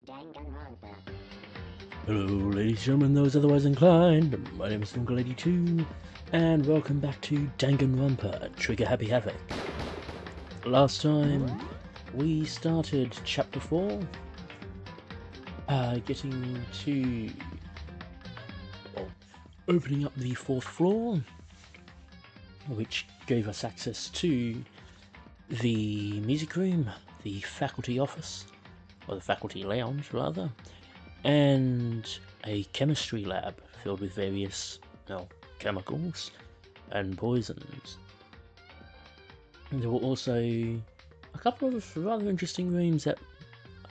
Danganronpa. Hello, ladies and gentlemen, those otherwise inclined. My name is Lady 2, and welcome back to Danganronpa, Trigger Happy Havoc. Last time, we started Chapter 4, getting to... opening up the 4th floor, which gave us access to the music room, the faculty office, or the faculty lounge, rather, and a chemistry lab filled with various, chemicals and poisons. And there were also a couple of rather interesting rooms that,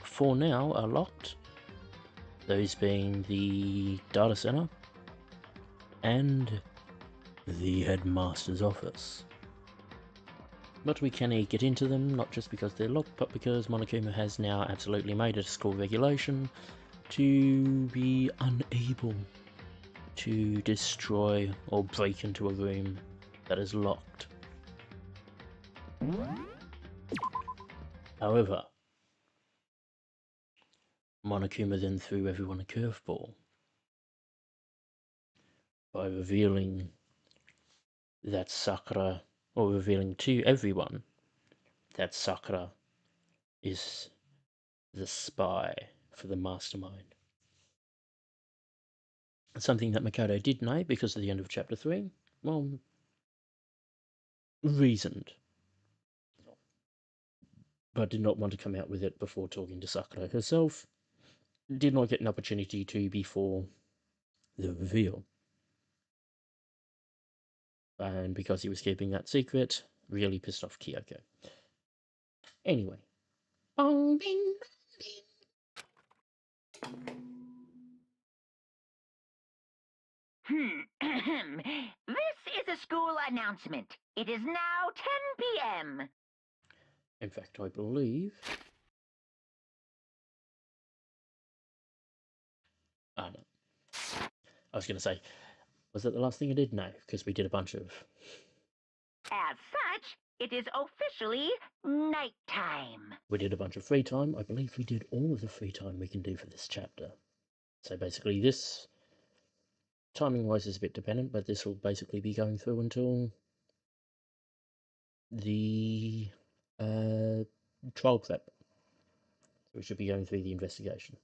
for now, are locked. Those being the data center and the headmaster's office. But we can get into them, not just because they're locked, but because Monokuma has now absolutely made it a school regulation to be unable to destroy or break into a room that is locked. However, Monokuma then threw everyone a curveball by revealing that Sakura, or revealing to everyone that Sakura is the spy for the mastermind. Something that Makoto did know because at the end of chapter 3, well, reasoned, but did not want to come out with it before talking to Sakura herself. Did not get an opportunity to before the reveal. And because he was keeping that secret, really pissed off Kyoko. Anyway. Bong, bing, This is a school announcement. It is now 10 p.m. In fact, I believe... no. I was going to say, was that the last thing I did? No, because we did a bunch of... As such, it is officially nighttime. We did a bunch of free time. I believe we did all of the free time we can do for this chapter. So basically this, timing-wise, is a bit dependent, but this will basically be going through until the trial prep. We should be going through the investigation.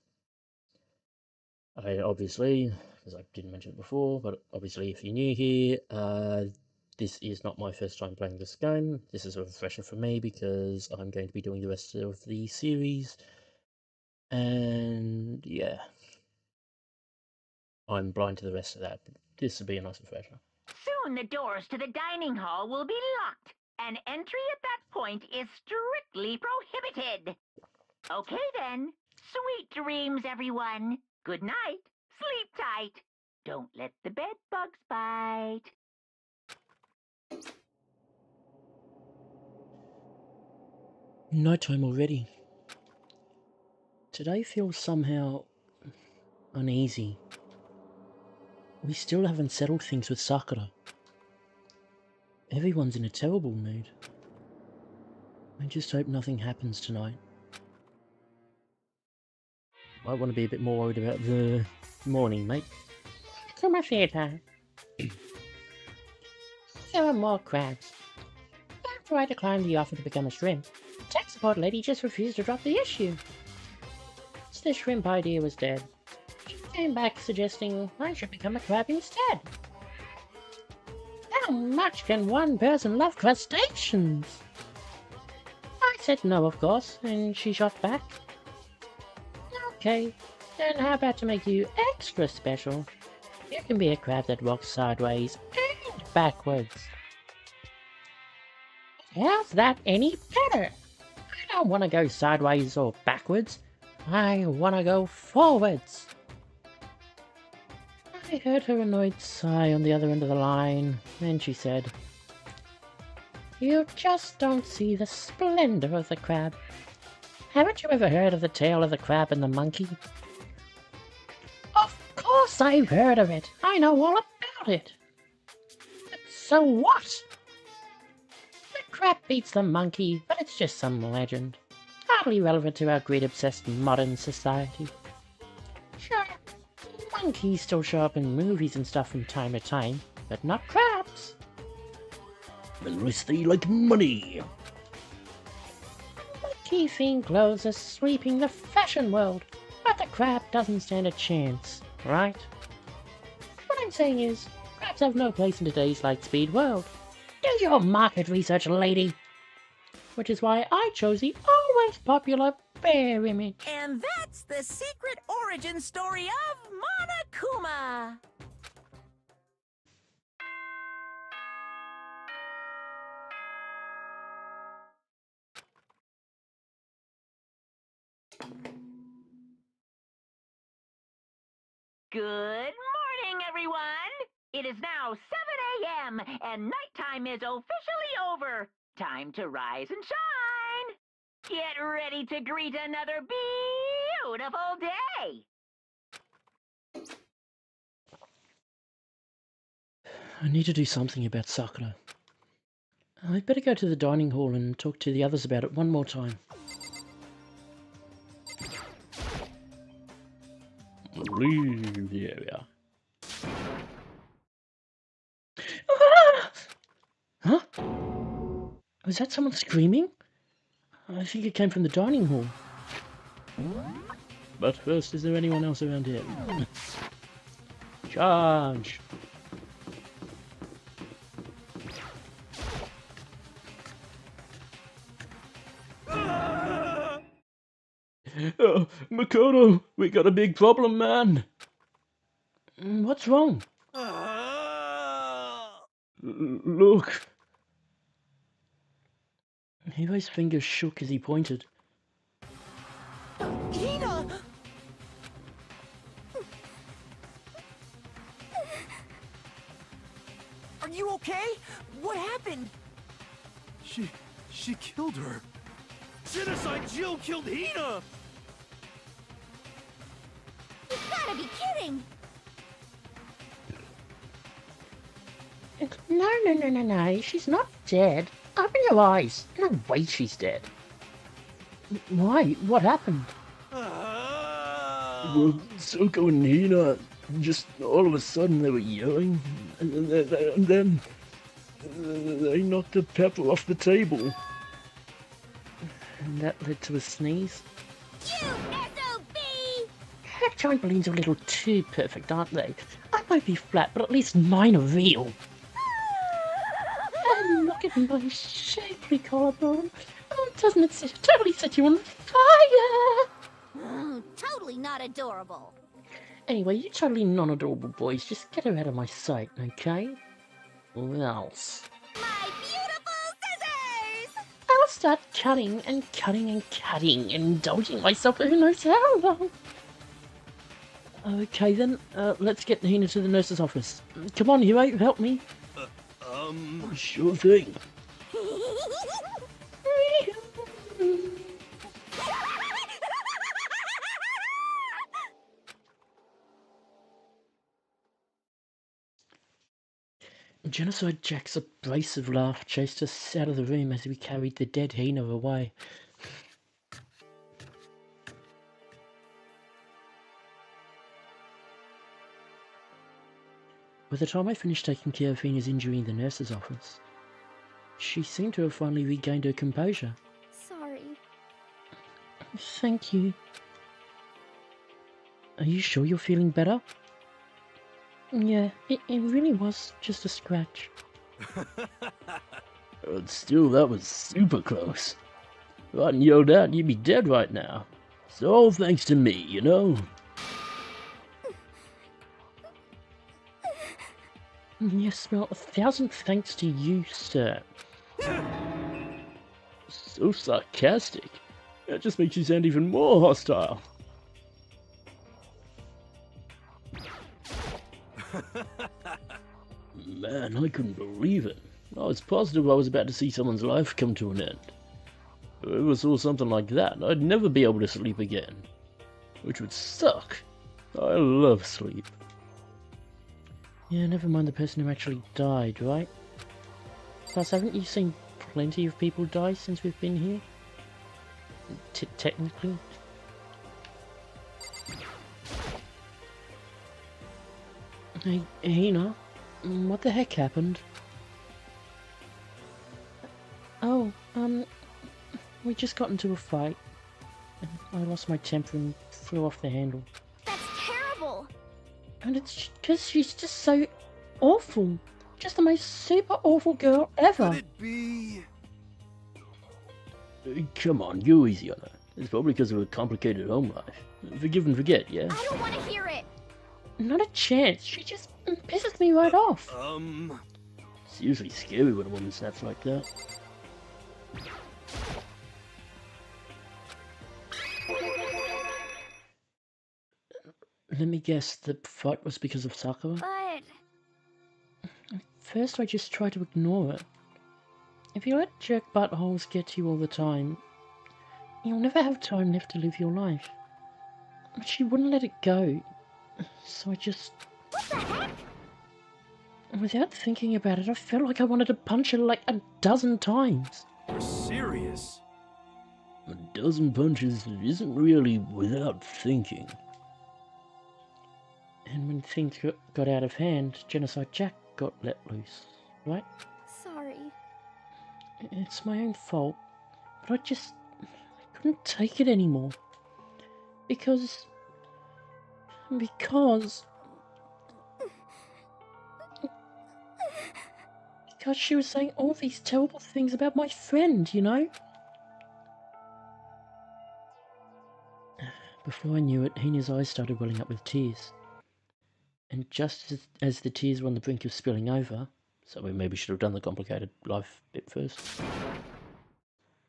Obviously, because I didn't mention it before, but obviously if you're new here, this is not my first time playing this game. This is a refresher for me because I'm going to be doing the rest of the series. And yeah, I'm blind to the rest of that, but this will be a nice refresher. Soon the doors to the dining hall will be locked, and entry at that point is strictly prohibited. Okay then, sweet dreams, everyone. Good night, sleep tight. Don't let the bed bugs bite. Nighttime already. Today feels somehow uneasy. We still haven't settled things with Sakura. Everyone's in a terrible mood. I just hope nothing happens tonight. I want to be a bit more worried about the morning, mate. Come on, theatre. There are more crabs. After I declined the offer to become a shrimp, the tech support lady just refused to drop the issue. So the shrimp idea was dead. She came back suggesting I should become a crab instead. How much can one person love crustaceans? I said no, of course, and she shot back. Okay, then how about to make you extra special? You can be a crab that walks sideways and backwards. How's that any better? I don't want to go sideways or backwards. I want to go forwards. I heard her annoyed sigh on the other end of the line, then she said, "You just don't see the splendor of the crab. Haven't you ever heard of the tale of the crab and the monkey?" Of course I've heard of it. I know all about it. But so what? The crab beats the monkey, but it's just some legend. Hardly relevant to our greed-obsessed modern society. Sure, monkeys still show up in movies and stuff from time to time, but not crabs. Unless they like money. Monkey-themed clothes are sweeping the fashion world, but the crab doesn't stand a chance, right? What I'm saying is, crabs have no place in today's lightspeed world. Do your market research, lady! Which is why I chose the always popular bear image. And that's the secret origin story of Monokuma! Good morning, everyone! It is now 7 a.m. and nighttime is officially over. Time to rise and shine! Get ready to greet another beautiful day! I need to do something about Sakura. I'd better go to the dining hall and talk to the others about it one more time. Leave the area. Ah! Huh? Was that someone screaming? I think it came from the dining hall. But first, is there anyone else around here? Charge! Oh, Makoto, we got a big problem, man. What's wrong? Look. Hiro's fingers shook as he pointed. Hina! Are you okay? What happened? She killed her. Genocide Jill killed Hina! You gotta be kidding! No. She's not dead. Open your eyes. No way she's dead. Why? What happened? Well, Soko and Hina, just all of a sudden they were yelling, and then they knocked the pepper off the table. And that led to a sneeze. You SOB! Her giant balloons are a little too perfect, aren't they? I might be flat, but at least mine are real. And look at my shapely collarbone. Oh, doesn't it totally set you on fire? Totally not adorable. Anyway, you totally non-adorable boys, just get her out of my sight, okay? Or else My beautiful scissors! I'll start cutting, indulging myself for who knows how long. Okay then, let's get Hina to the nurse's office. Come on, Hiro, help me. Sure thing. Genocide Jack's abrasive laugh chased us out of the room as we carried the dead Hina away. By the time I finished taking care of Hina's injury in the nurse's office, she seemed to have finally regained her composure. Sorry. Thank you. Are you sure you're feeling better? Yeah, it really was just a scratch. But still, that was super close. If I hadn't yelled out, you'd be dead right now. It's all thanks to me, you know? Yes, well, 1,000 thanks to you, sir. So sarcastic. That just makes you sound even more hostile. Man, I couldn't believe it. I was positive I was about to see someone's life come to an end. If I ever saw something like that, I'd never be able to sleep again. Which would suck. I love sleep. Yeah, never mind the person who actually died, right? Plus, haven't you seen plenty of people die since we've been here? Technically? Hey, Hina, what the heck happened? Oh, we just got into a fight. I lost my temper and threw off the handle. That's terrible! And it's because she's just so awful. Just the most super awful girl ever. Could it be? Come on, go easy on her. It's probably because of a complicated home life. Forgive and forget, yeah? I don't want to hear it! Not a chance. She just pisses me right off. It's usually scary when a woman snaps like that. Let me guess, the fight was because of Sakura? But... At first I just tried to ignore it. If you let jerk buttholes get to you all the time, you'll never have time left to live your life. But she wouldn't let it go, so I just... What the heck? Without thinking about it, I felt like I wanted to punch her like a dozen times. You're serious? A dozen punches isn't really without thinking. And when things got out of hand, Genocide Jack got let loose, right? Sorry. It's my own fault, but I couldn't take it anymore. Because she was saying all these terrible things about my friend, you know? Before I knew it, Hina's eyes started welling up with tears. And just as the tears were on the brink of spilling over, so we maybe should have done the complicated life bit first,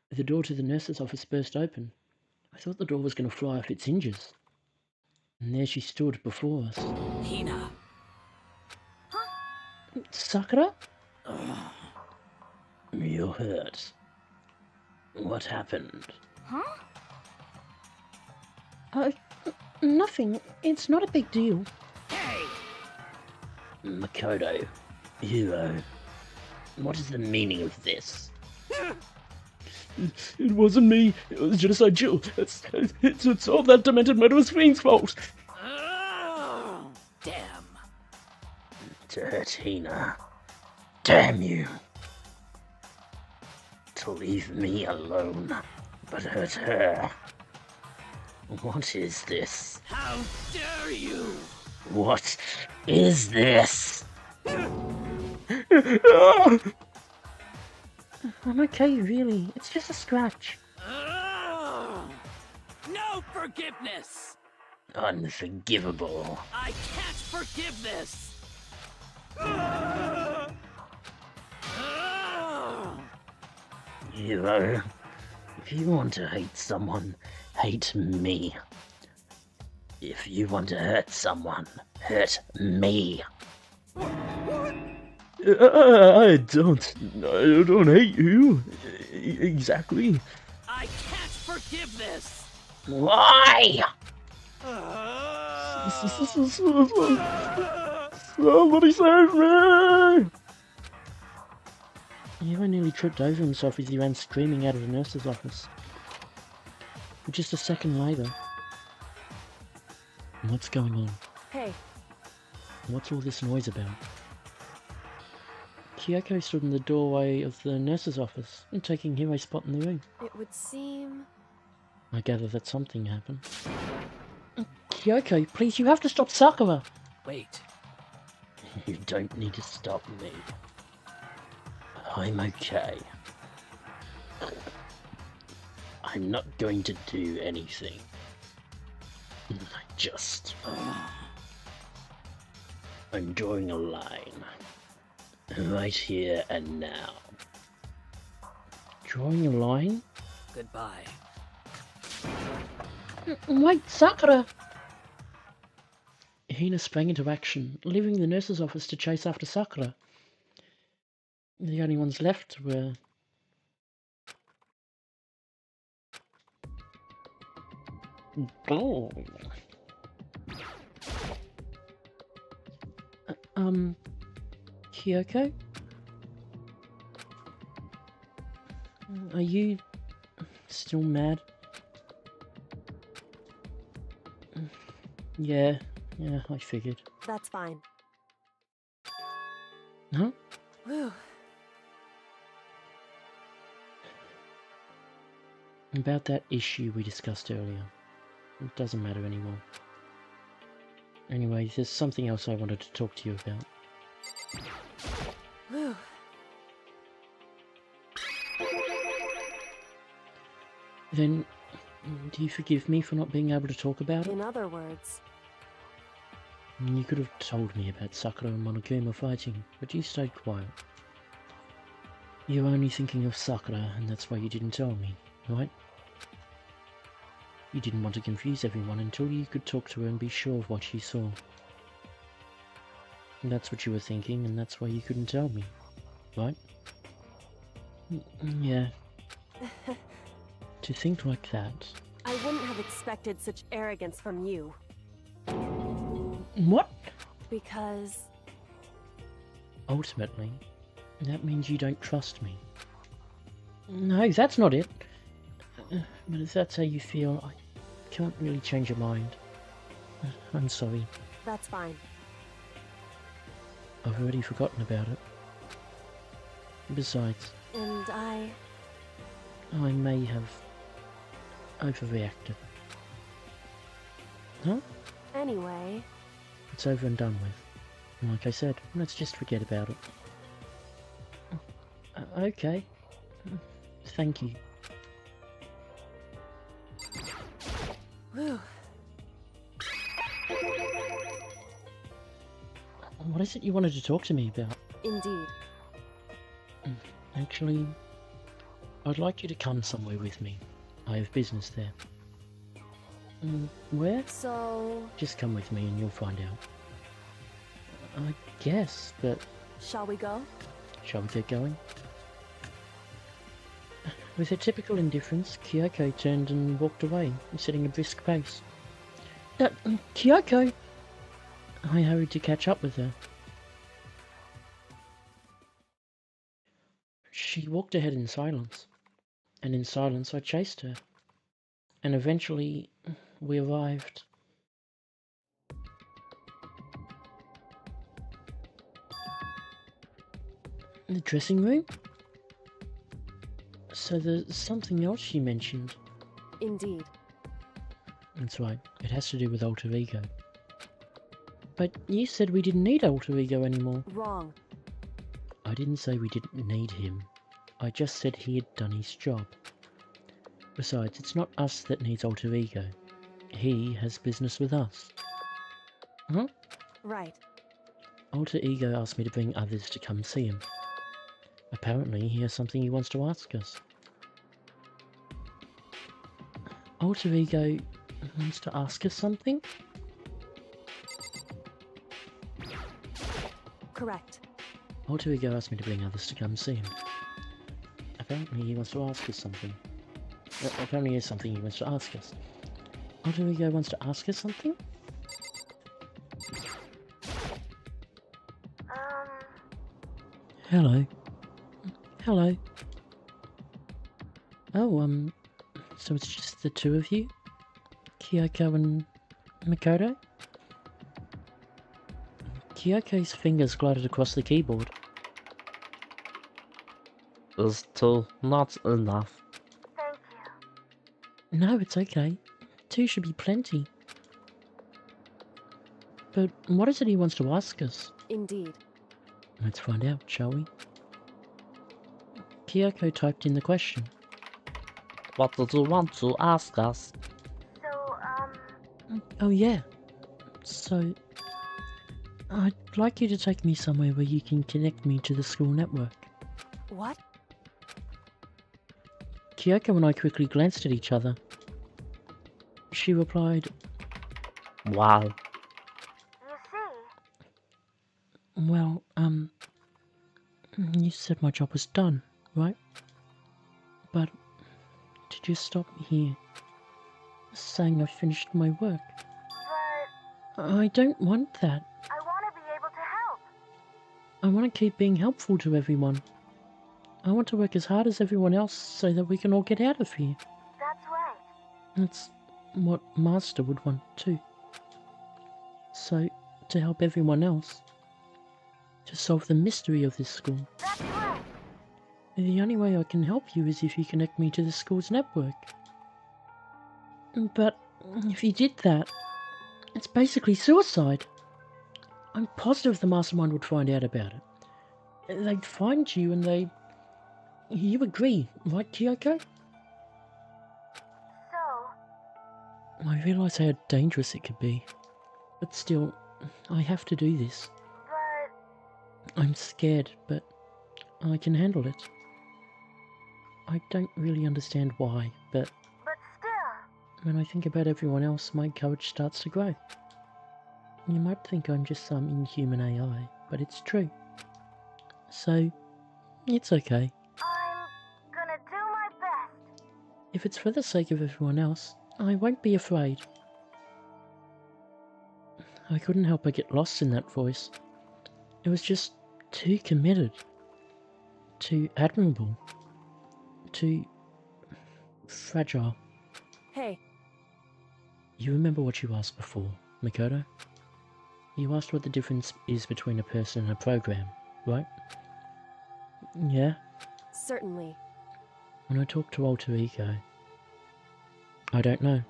the door to the nurse's office burst open. I thought the door was going to fly off its hinges. And there she stood before us. Hina. Sakura? You're hurt. What happened? Huh? Nothing. It's not a big deal. Hey! Makoto, hero, what is the meaning of this? It wasn't me. It was Genocide Jill. It's all that demented murderous fiend's fault. Oh, damn. To hurt Hina. Damn you. To leave me alone, but hurt her. What is this? How dare you! What is this? I'm okay, really. It's just a scratch. Oh, no forgiveness! Unforgivable. I can't forgive this! Hero, if you want to hate someone, hate me. If you want to hurt someone, hurt me. I don't hate you. Exactly. I can't forgive this! Why? Somebody save me! Hero nearly tripped over himself as he ran screaming out of the nurse's office. Just a second later. What's going on? Hey, What's all this noise about? Kyoko stood in the doorway of the nurse's office and taking Hiro's spot in the room. it would seem... I gather that something happened. Kyoko, please, you have to stop Sakura! Wait. You don't need to stop me. I'm okay. I'm not going to do anything. I'm drawing a line. Right here and now. Drawing a line? Goodbye. Wait, Sakura! Hina sprang into action, leaving the nurse's office to chase after Sakura. The only ones left were... Oh. Kyoko? Are you still mad? Yeah, I figured. That's fine. Huh? Whew. About that issue we discussed earlier. It doesn't matter anymore. Anyway, there's something else I wanted to talk to you about. Whew. Then, do you forgive me for not being able to talk about it? In other words, You could have told me about Sakura and Monokuma fighting, but you stayed quiet. You were only thinking of Sakura, and that's why you didn't tell me, right? You didn't want to confuse everyone until you could talk to her and be sure of what she saw. And that's what you were thinking, and that's why you couldn't tell me, right? Yeah. To think like that. I wouldn't have expected such arrogance from you. What? Because... Ultimately, that means you don't trust me. No, that's not it. But if that's how you feel, I can't really change your mind. I'm sorry. That's fine. I've already forgotten about it. Besides, And I may have overreacted. Huh? Anyway, It's over and done with. And like I said, let's just forget about it. Okay. Thank you. whew. What is it you wanted to talk to me about? Indeed. Actually, I'd like you to come somewhere with me. I have business there. Where? So, Just come with me and you'll find out. I guess, but shall we go? shall we get going? With her typical indifference, Kyoko turned and walked away, setting a brisk pace. Kyoko! I hurried to catch up with her. She walked ahead in silence, and in silence I chased her. And eventually, we arrived. The dressing room? So there's something else she mentioned. Indeed. That's right, it has to do with alter ego. But you said we didn't need alter ego anymore. Wrong. I didn't say we didn't need him. I just said he had done his job. Besides, it's not us that needs alter ego. He has business with us. Huh? Right. Alter ego asked me to bring others to come see him. Apparently, he has something he wants to ask us. Alter ego wants to ask us something? Correct. Alter Ego asked me to bring others to come see him. Apparently he wants to ask us something. Apparently there's something he wants to ask us. Alter Ego wants to ask us something? Hello. Hello. Oh, so it's just the two of you? Kyoko and Makoto? Kyoko's fingers glided across the keyboard. Is two not enough? No, it's okay. Two should be plenty. But what is it he wants to ask us? Indeed. Let's find out, shall we? Kyoko typed in the question. What did you want to ask us? Oh yeah. So, I'd like you to take me somewhere where you can connect me to the school network. What? Kyoko and I quickly glanced at each other. She replied, Why? well, you said my job was done, right? But did you stop me here saying I finished my work? I don't want that. I want to be able to help. I want to keep being helpful to everyone. I want to work as hard as everyone else so that we can all get out of here. That's right. That's what Master would want too. So, to help everyone else, to solve the mystery of this school, That's right. the only way I can help you is if you connect me to the school's network. But if you did that, it's basically suicide. I'm positive the mastermind would find out about it. They'd find you and they... You agree, right, Kyoko? So, I realise how dangerous it could be. But still, I have to do this. but I'm scared, but I can handle it. I don't really understand why, but still, when I think about everyone else, my courage starts to grow. You might think I'm just some inhuman AI, but it's true. So, it's okay. I'm gonna do my best. If it's for the sake of everyone else, I won't be afraid. I couldn't help but get lost in that voice. It was just too committed, too admirable, too fragile. Hey, You remember what you asked before, Makoto? You asked what the difference is between a person and a program, right? Yeah? certainly. When I talk to Alter Ego, I don't know.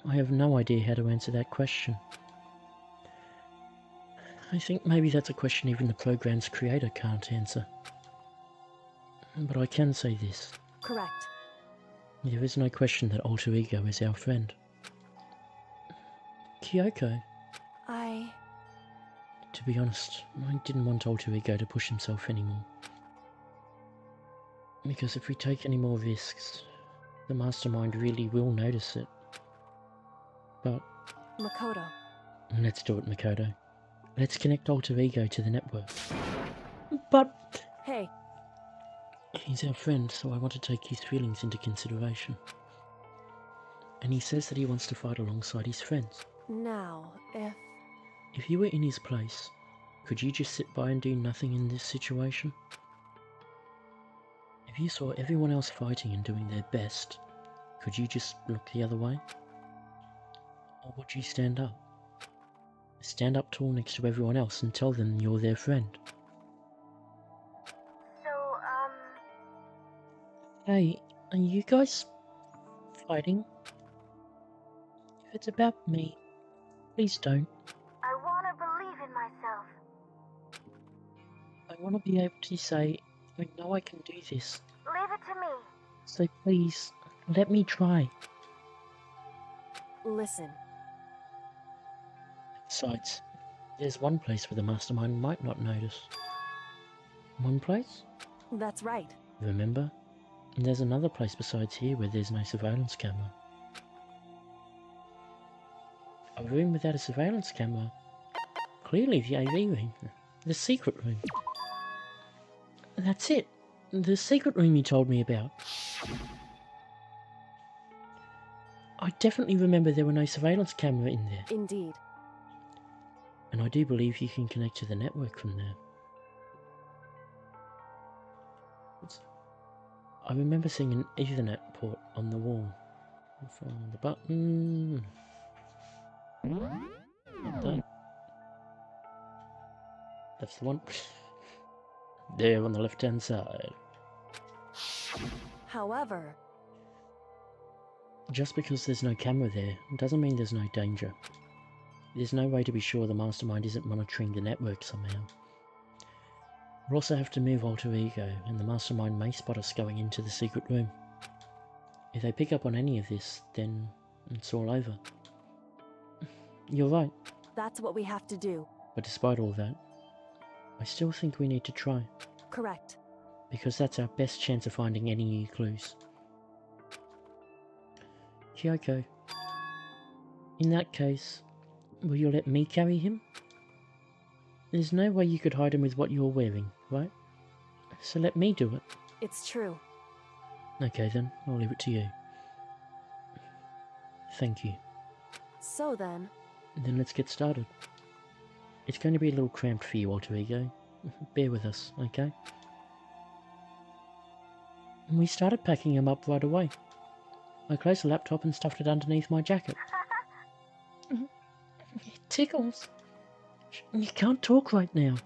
I have no idea how to answer that question. I think maybe that's a question even the program's creator can't answer. But I can say this. Correct. There is no question that Alter Ego is our friend. Kyoko, to be honest, I didn't want Alter Ego to push himself anymore. Because if we take any more risks, the mastermind really will notice it. But Makoto. let's do it, Makoto. Let's connect Alter Ego to the network. But Hey, he's our friend, so I want to take his feelings into consideration. And he says that he wants to fight alongside his friends. now, If you were in his place, could you just sit by and do nothing in this situation? If you saw everyone else fighting and doing their best, could you just look the other way? Or would you stand up? Stand up tall next to everyone else and tell them you're their friend. So, Hey, are you guys fighting? If it's about me, please don't. I want to believe in myself. I want to be able to say, I know I can do this, Leave it to me. so please, let me try. listen. Besides, there's one place where the mastermind might not notice. One place? That's right. Remember? And there's another place besides here where there's no surveillance camera. A room without a surveillance camera. Clearly the AV room. The secret room. That's it. The secret room you told me about. I definitely remember there were no surveillance camera in there. Indeed. And I do believe you can connect to the network from there. I remember seeing an Ethernet port on the wall. Find the button. Not that. That's the one. There on the left-hand side. However, just because there's no camera there doesn't mean there's no danger. There's no way to be sure the mastermind isn't monitoring the network somehow. We'll also have to move alter ego, and the mastermind may spot us going into the secret room. If they pick up on any of this, then it's all over. You're right, that's what we have to do. but despite all that, I still think we need to try, Correct. because that's our best chance of finding any new clues. Kyoko, in that case, will you let me carry him? There's no way you could hide him with what you're wearing, right? So let me do it. It's true. Okay then, I'll leave it to you. Thank you. So then, Then let's get started. It's going to be a little cramped for you, alter ego. Bear with us, okay? We started packing him up right away. I closed the laptop and stuffed it underneath my jacket. It tickles. You can't talk right now.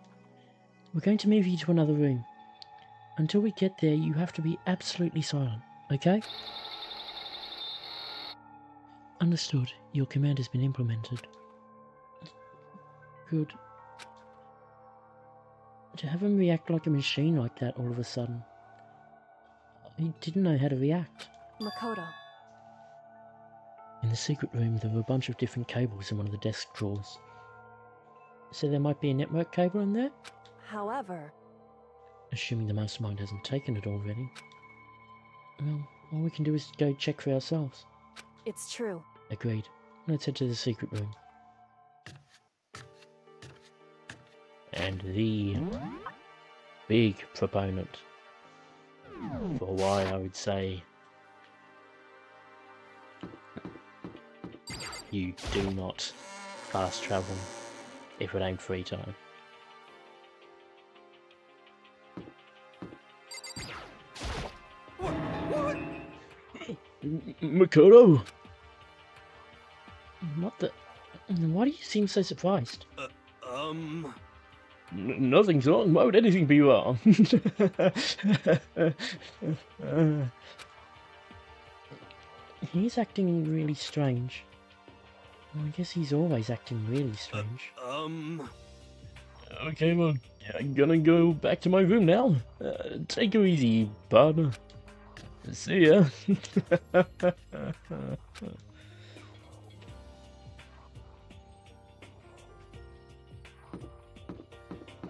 We're going to move you to another room. Until we get there, you have to be absolutely silent, okay? Understood. Your command has been implemented. Good. To have him react like a machine like that all of a sudden. He didn't know how to react. Makoto. In the secret room, there were a bunch of different cables in one of the desk drawers. So there might be a network cable in there? However, Assuming the mastermind hasn't taken it already. Well, all we can do is go check for ourselves. it's true. Agreed. Let's head to the secret room. And the big proponent for why I would say you do not fast travel if it ain't free time. Makoto! What the... Why do you seem so surprised? Nothing's wrong. Why would anything be wrong? He's acting really strange. Well, I guess he's always acting really strange. Okay, well, I'm gonna go back to my room now. Take her easy, partner. See ya.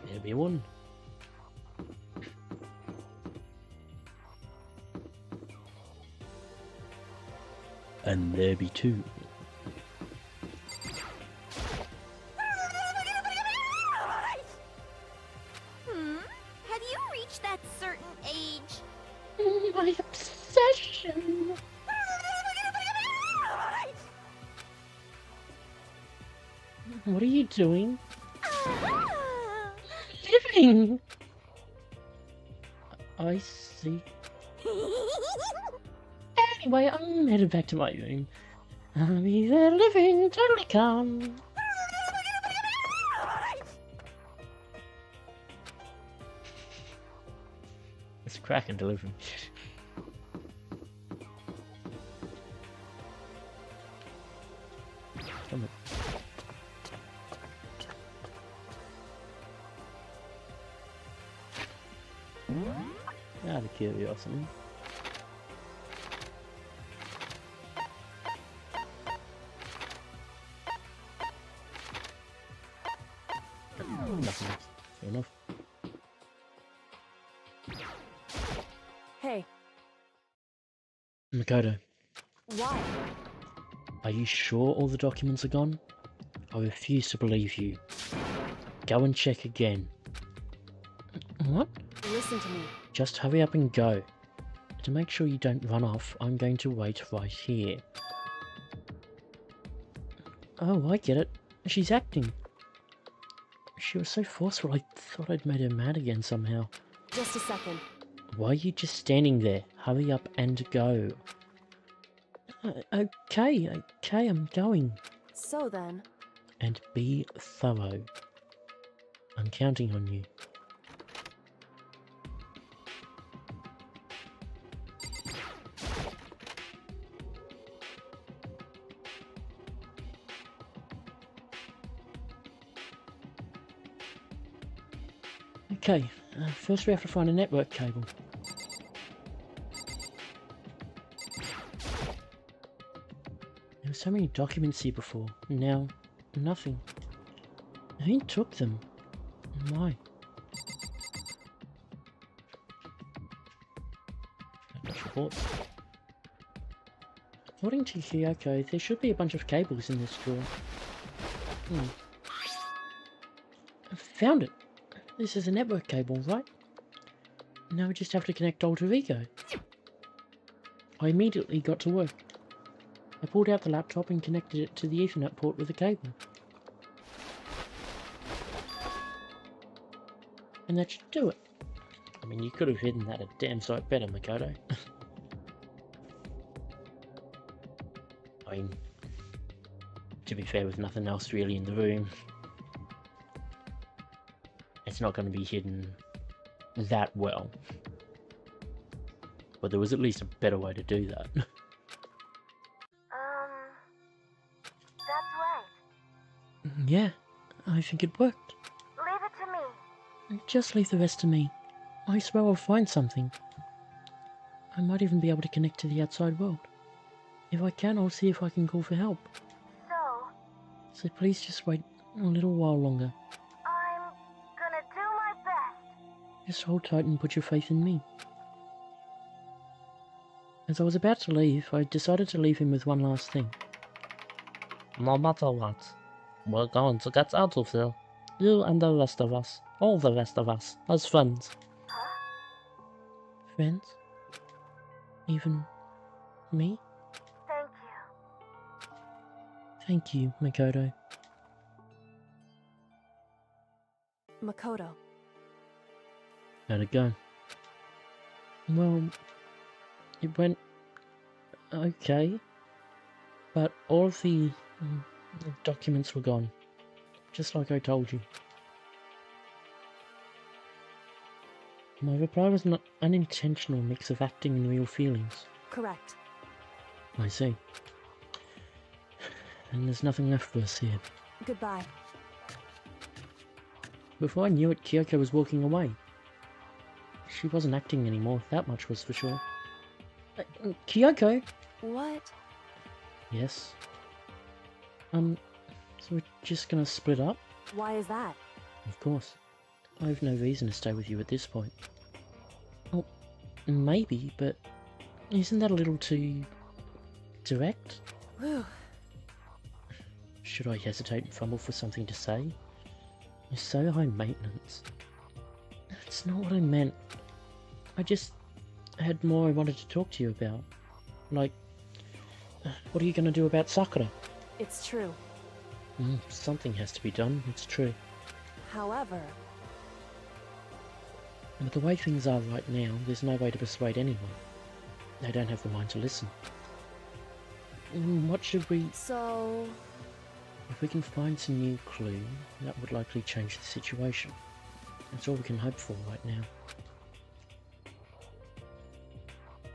There be one. And there be two. Have you reached that certain age? My obsession. What are you doing? Living. I see. Anyway, I'm headed back to my room. I'll be there living, totally calm. It's cracking delivering. Come on. Out of curiosity. Nothing else. Fair enough. Hey, Makoto, why? are you sure all the documents are gone? I refuse to believe you. Go and check again. What? Listen to me. Just hurry up and go. To make sure you don't run off, I'm going to wait right here. Oh, I get it. She's acting. She was so forceful, I thought I'd made her mad again somehow. Just a second. Why are you just standing there? Hurry up and go. Okay, I'm going. So then, And be thorough. I'm counting on you. Okay, first we have to find a network cable. There were so many documents here before, now nothing. Who took them? And why? Reports. According to Kyoko, there should be a bunch of cables in this drawer. I found it! This is a network cable, right? Now we just have to connect Alter Ego. I immediately got to work. I pulled out the laptop and connected it to the Ethernet port with a cable. And that should do it. I mean, you could have hidden that a damn sight better, Makoto. I mean, to be fair, with nothing else really in the room, it's not going to be hidden that well. But there was at least a better way to do that. That's right. Yeah, I think it worked. Leave it to me. Just leave the rest to me. I swear I'll find something. I might even be able to connect to the outside world. If I can, I'll see if I can call for help. So please just wait a little while longer. I'm gonna do my best. Just hold tight and put your faith in me. As I was about to leave, I decided to leave him with one last thing. No matter what, we're going to get out of here. You and the rest of us. All the rest of us. As friends. Friends? Even me? Thank you. Thank you, Makoto. Makoto. How'd it go? Well, it went okay, but all of the documents were gone, just like I told you. My reply was an unintentional mix of acting and real feelings. Correct. I see. And there's nothing left for us here. Goodbye. Before I knew it, Kyoko was walking away. She wasn't acting anymore, that much was for sure. Kyoko! What? Yes? So we're just gonna split up? Why is that? Of course. I have no reason to stay with you at this point. Well, maybe, but isn't that a little too direct? Whew. Should I hesitate and fumble for something to say? You're so high maintenance. That's not what I meant. I just had more I wanted to talk to you about. Like, what are you going to do about Sakura? It's true. Something has to be done, it's true. However, But the way things are right now, there's no way to persuade anyone. They don't have the mind to listen. What should we... so... If we can find some new clue, that would likely change the situation. That's all we can hope for right now.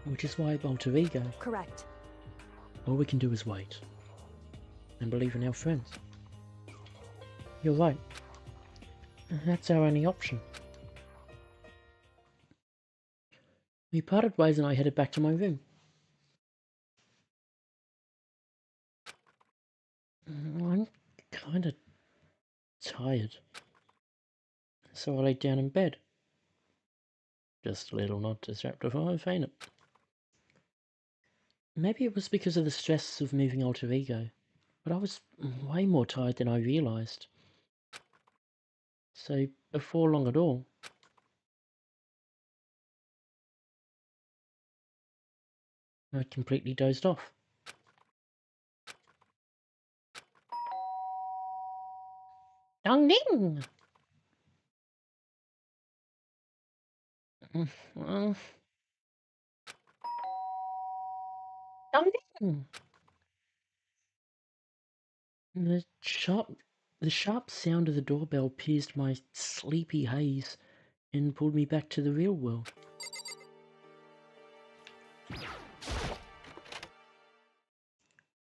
Which is why Alter Ego, Correct. all we can do is wait. And believe in our friends. You're right. That's our only option. We parted ways and I headed back to my room. I'm kinda tired. So I laid down in bed. Just a little not disruptive, I fainted. Maybe it was because of the stress of moving Alter Ego, but I was way more tired than I realised. So, before long at all, I completely dozed off. Dong ding! Dong ding! The sharp sound of the doorbell pierced my sleepy haze and pulled me back to the real world.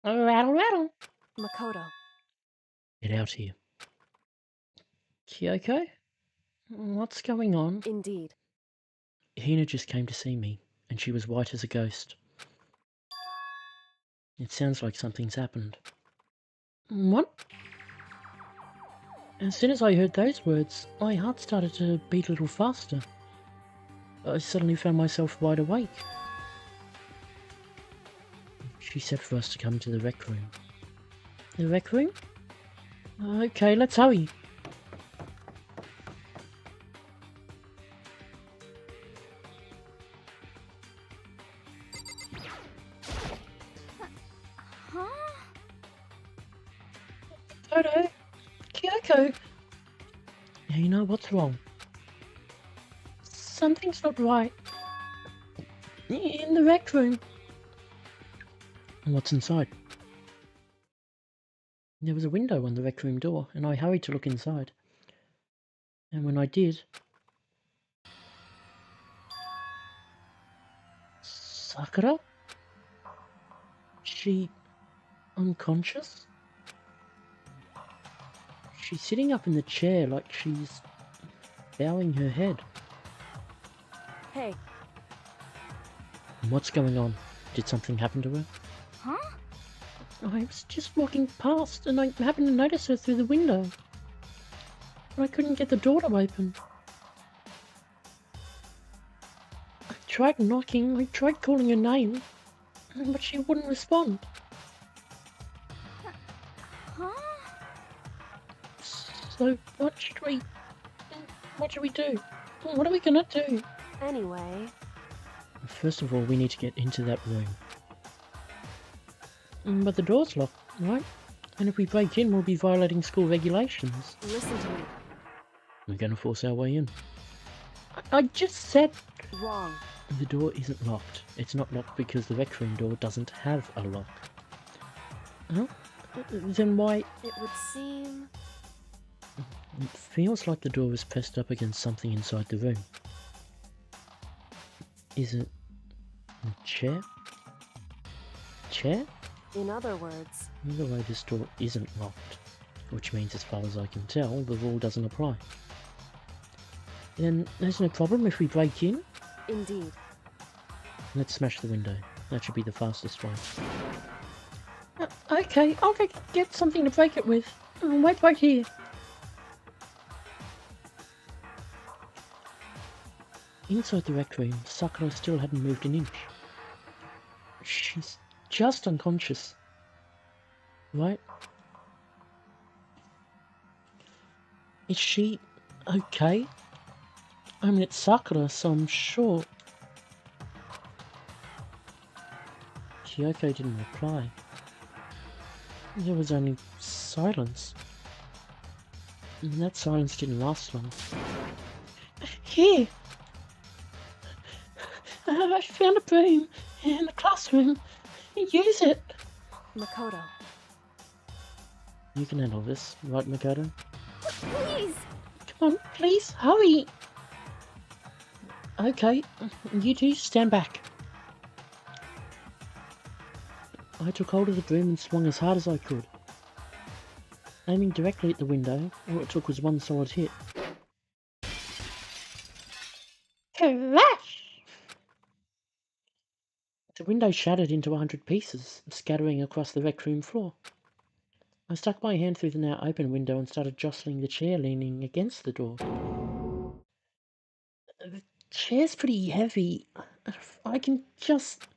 Rattle, rattle! Makoto. Get out here. Kyoko? What's going on? Indeed. Hina just came to see me, and she was white as a ghost. It sounds like something's happened. What? As soon as I heard those words, my heart started to beat a little faster. I suddenly found myself wide awake. She said for us to come to the rec room. The rec room? Okay, let's hurry. Huh? Toto! Kyoko! You know what's wrong? Something's not right. In the rec room. What's inside? There was a window on the rec room door, and I hurried to look inside. And when I did... Sakura? She... unconscious? She's sitting up in the chair like she's bowing her head. Hey, What's going on? Did something happen to her? Huh? I was just walking past and I happened to notice her through the window. I couldn't get the door to open. I tried knocking, I tried calling her name, but she wouldn't respond. Huh? So what should we do? What are we gonna do? anyway, First of all, we need to get into that room. But the door's locked, right? And if we break in, we'll be violating school regulations. listen to me. We're gonna force our way in. I just said Wrong. the door isn't locked. It's not locked because the rec room door doesn't have a lock. Huh? Then why? It would seem... It feels like the door is pressed up against something inside the room. Is it a chair? Chair? In other words, Either way, this door isn't locked, which means as far as I can tell, the rule doesn't apply. Then there's no problem if we break in. indeed. Let's smash the window. That should be the fastest way. Okay, I'll go get something to break it with. I'll wait right here. Inside the rec room, Sakura still hadn't moved an inch. She's just unconscious. Right? Is she okay? I mean, it's Sakura, so I'm sure. Kyoko didn't reply. There was only silence. And that silence didn't last long. Here! I found a broom in the classroom. Use it! Makoto. You can handle this, right, Makoto? Please! Come on, please, hurry! Okay, you two stand back. I took hold of the broom and swung as hard as I could, aiming directly at the window. All it took was one solid hit. Crash! The window shattered into 100 pieces, scattering across the rec room floor. I stuck my hand through the now open window and started jostling the chair leaning against the door. The chair's pretty heavy. I can just...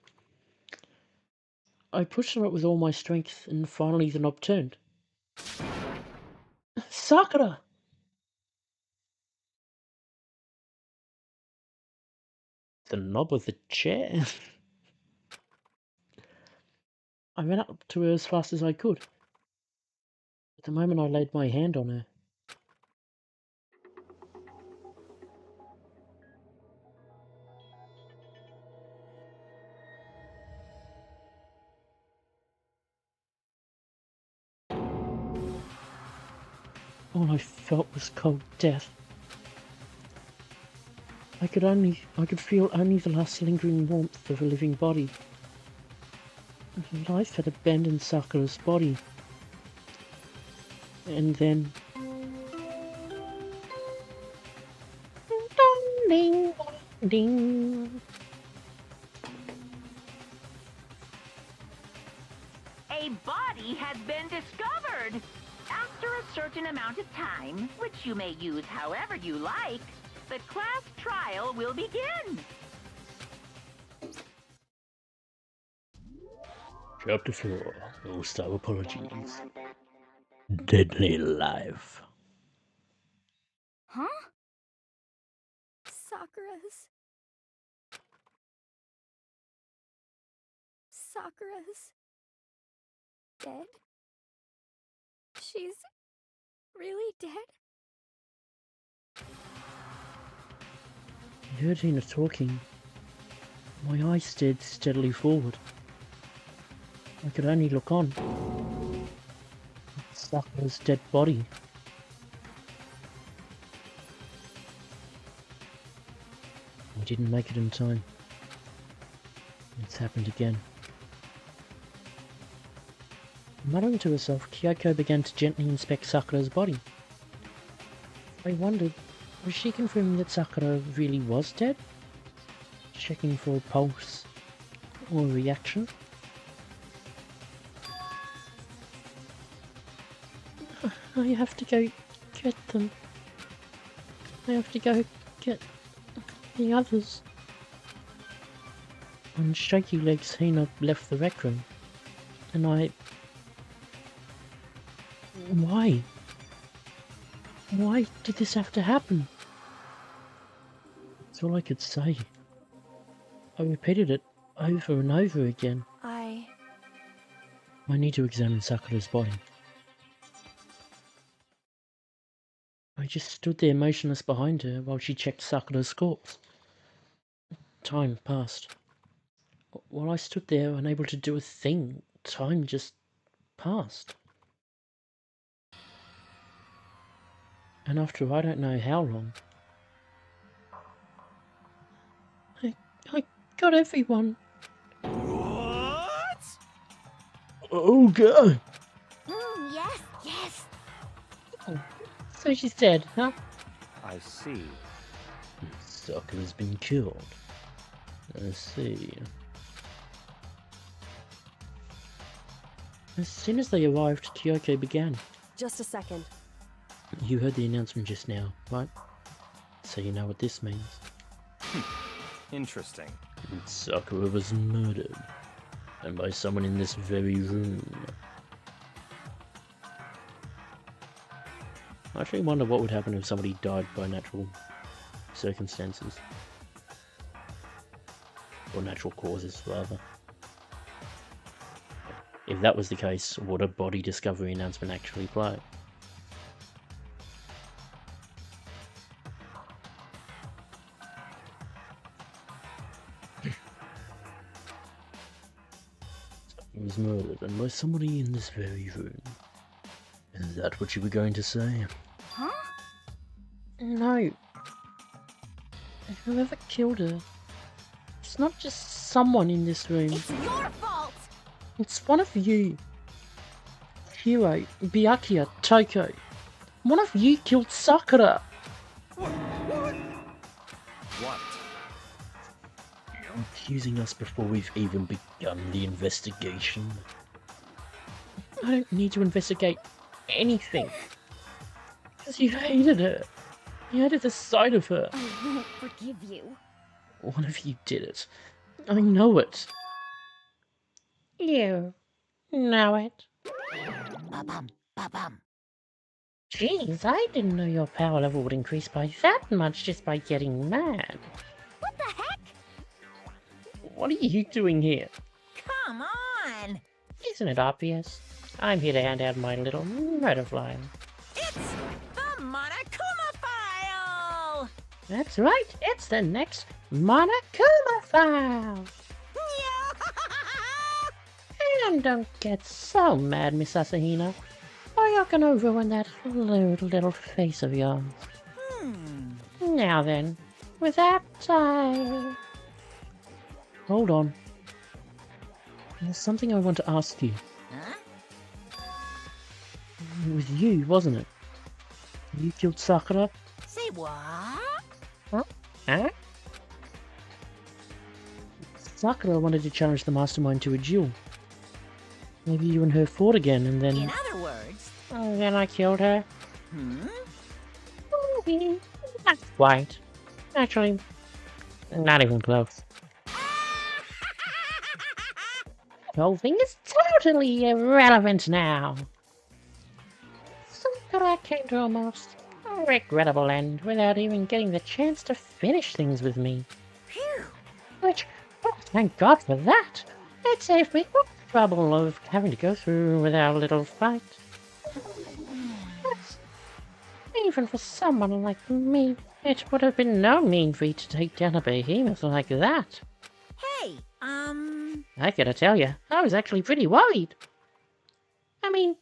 I pushed on it with all my strength, and finally the knob turned. Sakura! The knob of the chair? I ran up to her as fast as I could. At the moment I laid my hand on her, all I felt was cold death. I could feel only the last lingering warmth of a living body. Life had abandoned Sakura's body. And then... Ding, ding. A body has been discovered. After a certain amount of time, which you may use however you like, the class trial will begin. Chapter 4. No Star Apologies. Deadly Life. Huh? Sakura's dead? She's really dead? I heard Hina talking. My eyes stared steadily forward. I could only look on. Sakura's dead body. I didn't make it in time. It's happened again. Muttering to herself, Kyoko began to gently inspect Sakura's body. I wondered, was she confirming that Sakura really was dead? Checking for a pulse or a reaction? I have to go get them. I have to go get the others. On shaky legs, Hina left the rec room, and I... Why? Why did this have to happen? That's all I could say. I repeated it over and over again. I need to examine Sakura's body. I just stood there motionless behind her while she checked Sakura's corpse. Time passed. While I stood there unable to do a thing, time just passed. And after I don't know how long, I got everyone. What? Oh god! Yes. So she's dead, huh? I see. Sakura's been killed. I see. As soon as they arrived, Kyoko began. Just a second. You heard the announcement just now, right? So you know what this means. Interesting. Sakura was murdered. And by someone in this very room. I actually wonder what would happen if somebody died by natural circumstances. Or natural causes, rather. If that was the case, would a body discovery announcement actually play? He was murdered, and by somebody in this very room. Is that what you were going to say? Huh? No. Whoever killed her, it's not just someone in this room. It's your fault! It's one of you. Hiro, Byakuya, Toko. One of you killed Sakura. What? You're accusing us before we've even begun the investigation. I don't need to investigate anything. Because you hated her. You hated the sight of her. I won't forgive you. One of you did it. I know it. You know it. Ba-bum, ba-bum. Jeez, I didn't know your power level would increase by that much just by getting mad. What the heck? What are you doing here? Come on! Isn't it obvious? I'm here to hand out my little butterfly. It's the Monokuma file! That's right, it's the next Monokuma file! And don't get so mad, Miss Asahina, or you're gonna ruin that little face of yours. Now then, with that, Hold on. There's something I want to ask you. Huh? It was you, wasn't it? You killed Sakura? Say what? Huh? Sakura wanted to challenge the mastermind to a duel. Maybe you and her fought again and then... In other words... And then I killed her. Hmm? Not quite. Actually, not even close. The whole thing is totally irrelevant now. Sakura came to a most regrettable end without even getting the chance to finish things with me. Phew! Which, oh, thank God for that! It saved me all the trouble of having to go through with our little fight. Yes. Even for someone like me, it would have been no mean feat to take down a behemoth like that. Hey, I gotta tell you, I was actually pretty worried. I mean,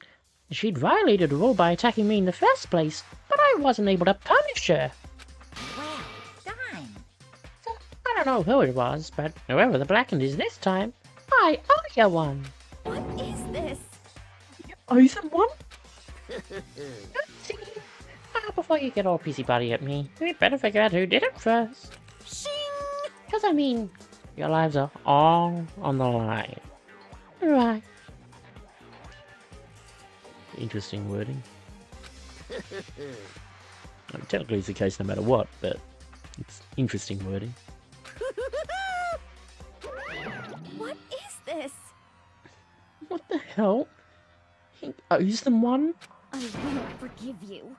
she'd violated a rule by attacking me in the first place, but I wasn't able to punish her. well done. So, I don't know who it was, but whoever the blackened is this time, I owe you one. What is this? Owe them one? Before you get all busybody at me, we better figure out who did it first. Shing! Because I mean, your lives are all on the line. Right. Interesting wording. I mean, technically it's the case no matter what, but it's interesting wording. What is this? What the hell? He owes them one? I won't forgive you.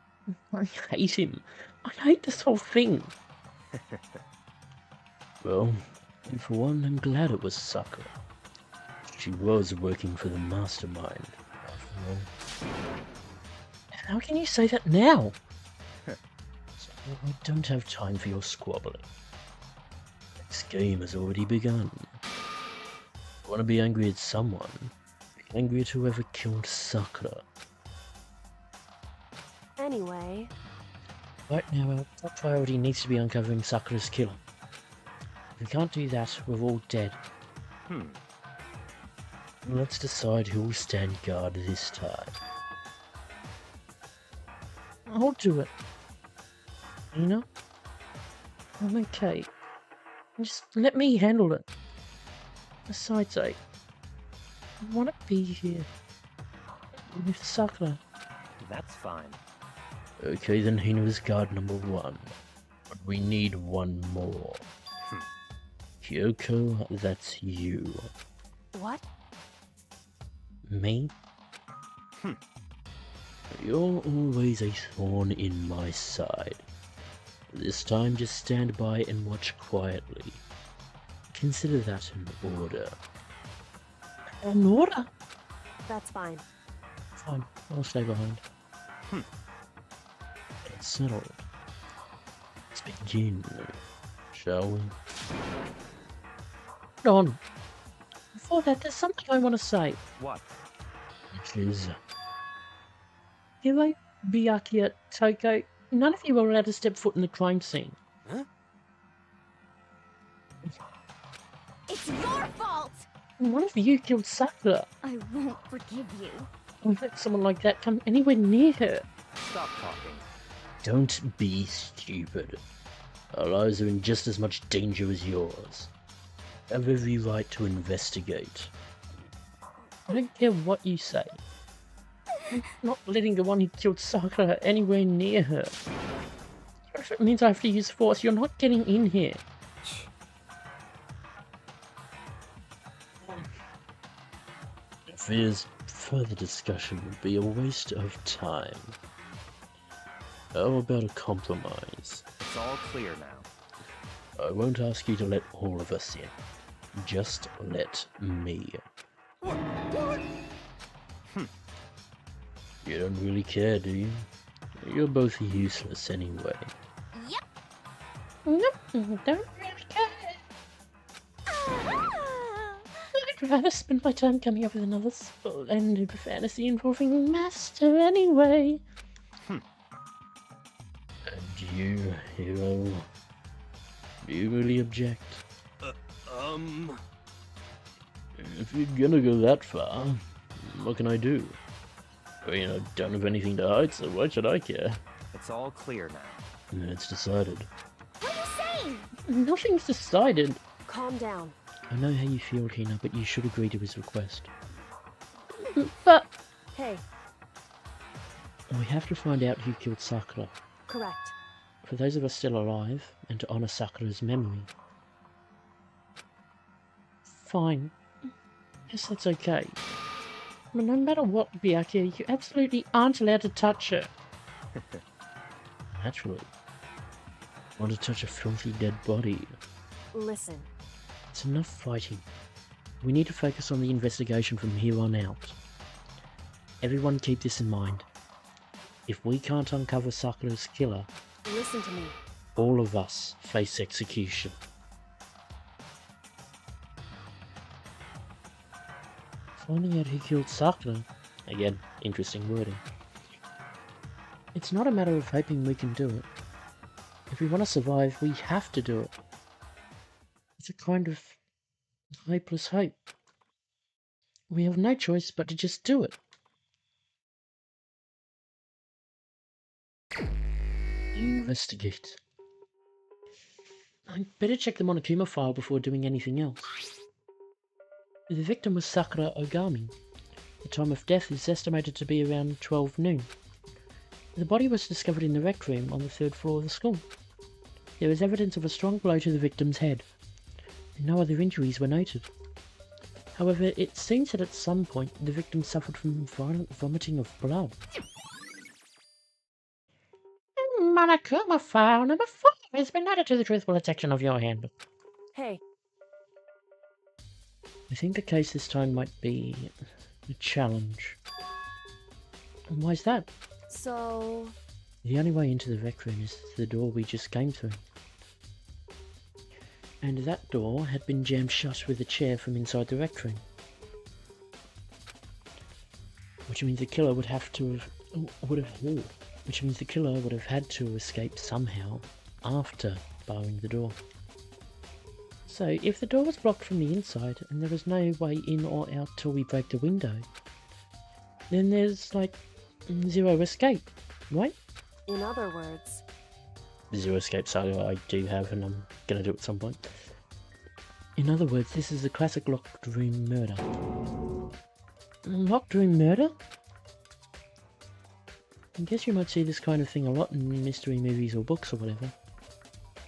I hate him. I hate this whole thing. Well, for one, I'm glad it was Sakura. She was working for the mastermind, after all. How can you say that now? So, I don't have time for your squabbling. This game has already begun. If you want to be angry at someone, be angry at whoever killed Sakura. Anyway, Right now, our top priority needs to be uncovering Sakura's killer. If we can't do that, we're all dead. Let's decide who will stand guard this time. I'll do it. You know? I'm okay. Just let me handle it. Besides, I want to be here with Sakura. That's fine. Okay, then Hina's guard number 1. But we need one more. Kyoko, that's you. what? Me? You're always a thorn in my side. This time, just stand by and watch quietly. Consider that an order. An order? That's fine. Fine, I'll stay behind. It's settled. Let's begin, shall we? Hold on. Before that, there's something I want to say. What? Which is... Hiro, Byakuya, Toko, none of you were allowed to step foot in the crime scene. It's your fault! One of you killed Sakura. I won't forgive you. Don't let someone like that come anywhere near her. Stop talking. Don't be stupid. Our lives are in just as much danger as yours. Have every right to investigate. I don't care what you say. I'm not letting the one who killed Sakura anywhere near her. If it means I have to use force, you're not getting in here. It fears further discussion would be a waste of time. How about a compromise? It's all clear now. I won't ask you to let all of us in. Just let me. What? You don't really care, do you? You're both useless anyway. Yep. Nope, don't really care. Ah. I'd rather spend my time coming up with another splendid fantasy involving Master anyway. And you, hero, do you really object? If you're gonna go that far, what can I do? I mean, I don't have anything to hide, so why should I care? It's all clear now. It's decided. What are you saying? Nothing's decided. Calm down. I know how you feel, Hina, but you should agree to his request. But Hey, We have to find out who killed Sakura. correct. For those of us still alive, and to honour Sakura's memory. fine. Guess that's okay. But no matter what, Byakuya, you absolutely aren't allowed to touch her. Naturally. Want to touch a filthy dead body. Listen, It's enough fighting. We need to focus on the investigation from here on out. Everyone keep this in mind. If we can't uncover Sakura's killer, listen to me. all of us face execution. Finding out who killed Sakura, again, interesting wording. It's not a matter of hoping we can do it. If we want to survive, we have to do it. It's a kind of hopeless hope. We have no choice but to just do it. Investigate. I'd better check the Monokuma file before doing anything else. The victim was Sakura Ogami. The time of death is estimated to be around 12 noon. The body was discovered in the rec room on the 3rd floor of the school. There is evidence of a strong blow to the victim's head. No other injuries were noted. However, it seems that at some point the victim suffered from violent vomiting of blood. Monokuma file number 4 has been added to the truthful section of your handbook. Hey, I think the case this time might be a challenge. And why's that? so... The only way into the rec room is the door we just came through. And that door had been jammed shut with a chair from inside the rec room. Which means the killer would have to which means the killer would have had to escape somehow after barring the door. So if the door was blocked from the inside and there was no way in or out till we break the window, then there's like zero escape, right? In other words, Zero escape saga I do have, and I'm gonna do it at some point. In other words, this is a classic locked room murder. Locked room murder? I guess you might see this kind of thing a lot in mystery movies or books or whatever.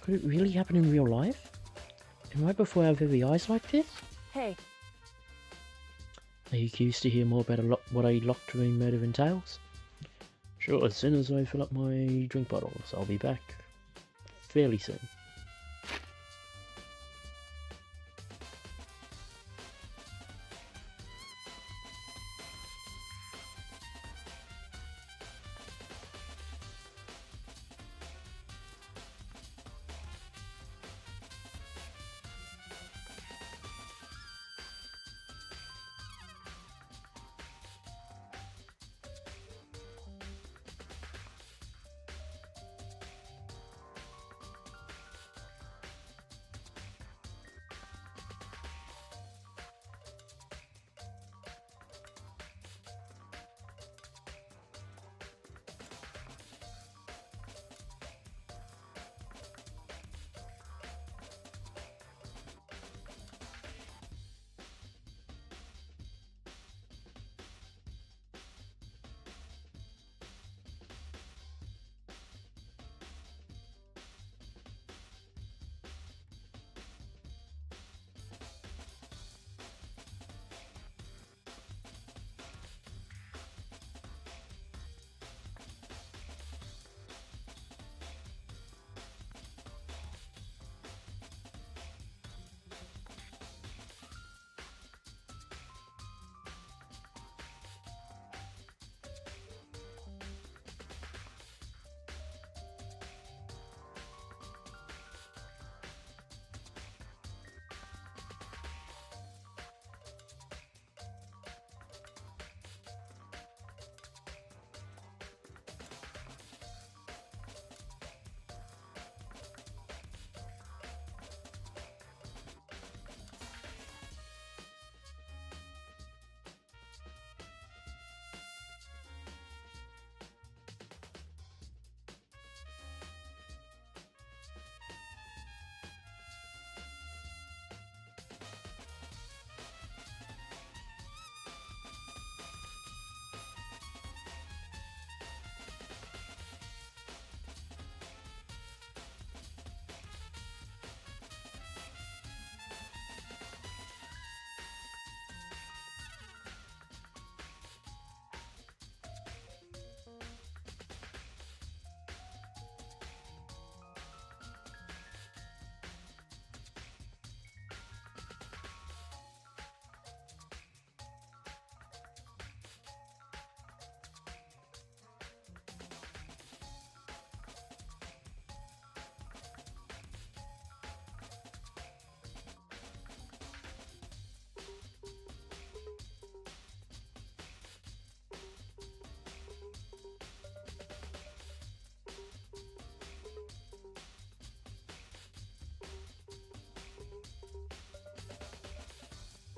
Could it really happen in real life? And right before our very eyes like this? hey, Are you curious to hear more about what a locked room murder entails? Sure, as soon as I fill up my drink bottles, I'll be back fairly soon.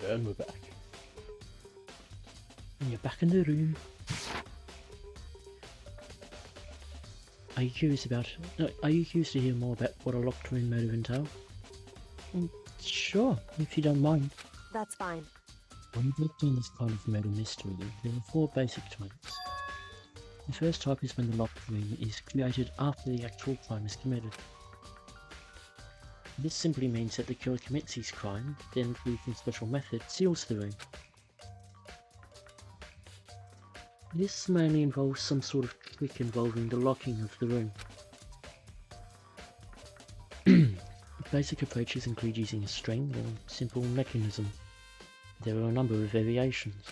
And we're back. And you're back in the room. Are you curious to hear more about what a locked room might have entailed? Sure, if you don't mind. That's fine. When you break down this kind of murder mystery, there are 4 basic types. The first type is when the locked room is created after the actual crime is committed. This simply means that the killer commits his crime, then through some special method seals the room. This mainly involves some sort of trick involving the locking of the room. Basic approaches include using a string or simple mechanism. There are a number of variations.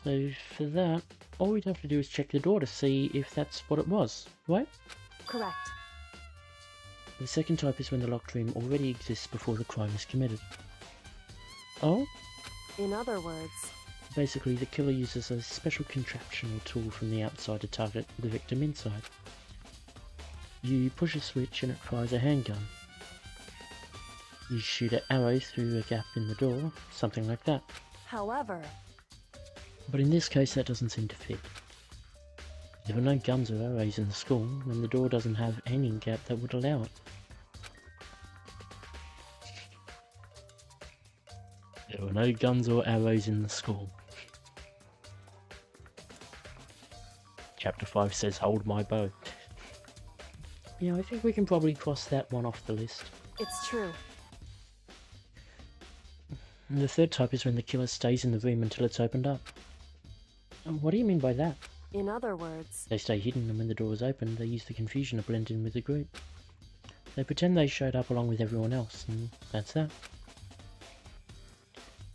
So for that, all we'd have to do is check the door to see if that's what it was, right? Correct. The second type is when the locked room already exists before the crime is committed. Oh? In other words, Basically, the killer uses a special contraption or tool from the outside to target the victim inside. You push a switch and it fires a handgun. You shoot an arrow through a gap in the door, something like that. however, But in this case that doesn't seem to fit. There are no guns or arrows in the school, and the door doesn't have any gap that would allow it. There were no guns or arrows in the school. Chapter 5 says, hold my bow. Yeah, I think we can probably cross that one off the list. it's true. And the third type is when the killer stays in the room until it's opened up. And what do you mean by that? In other words, They stay hidden, and when the door is opened, they use the confusion to blend in with the group. They pretend they showed up along with everyone else, and that's that.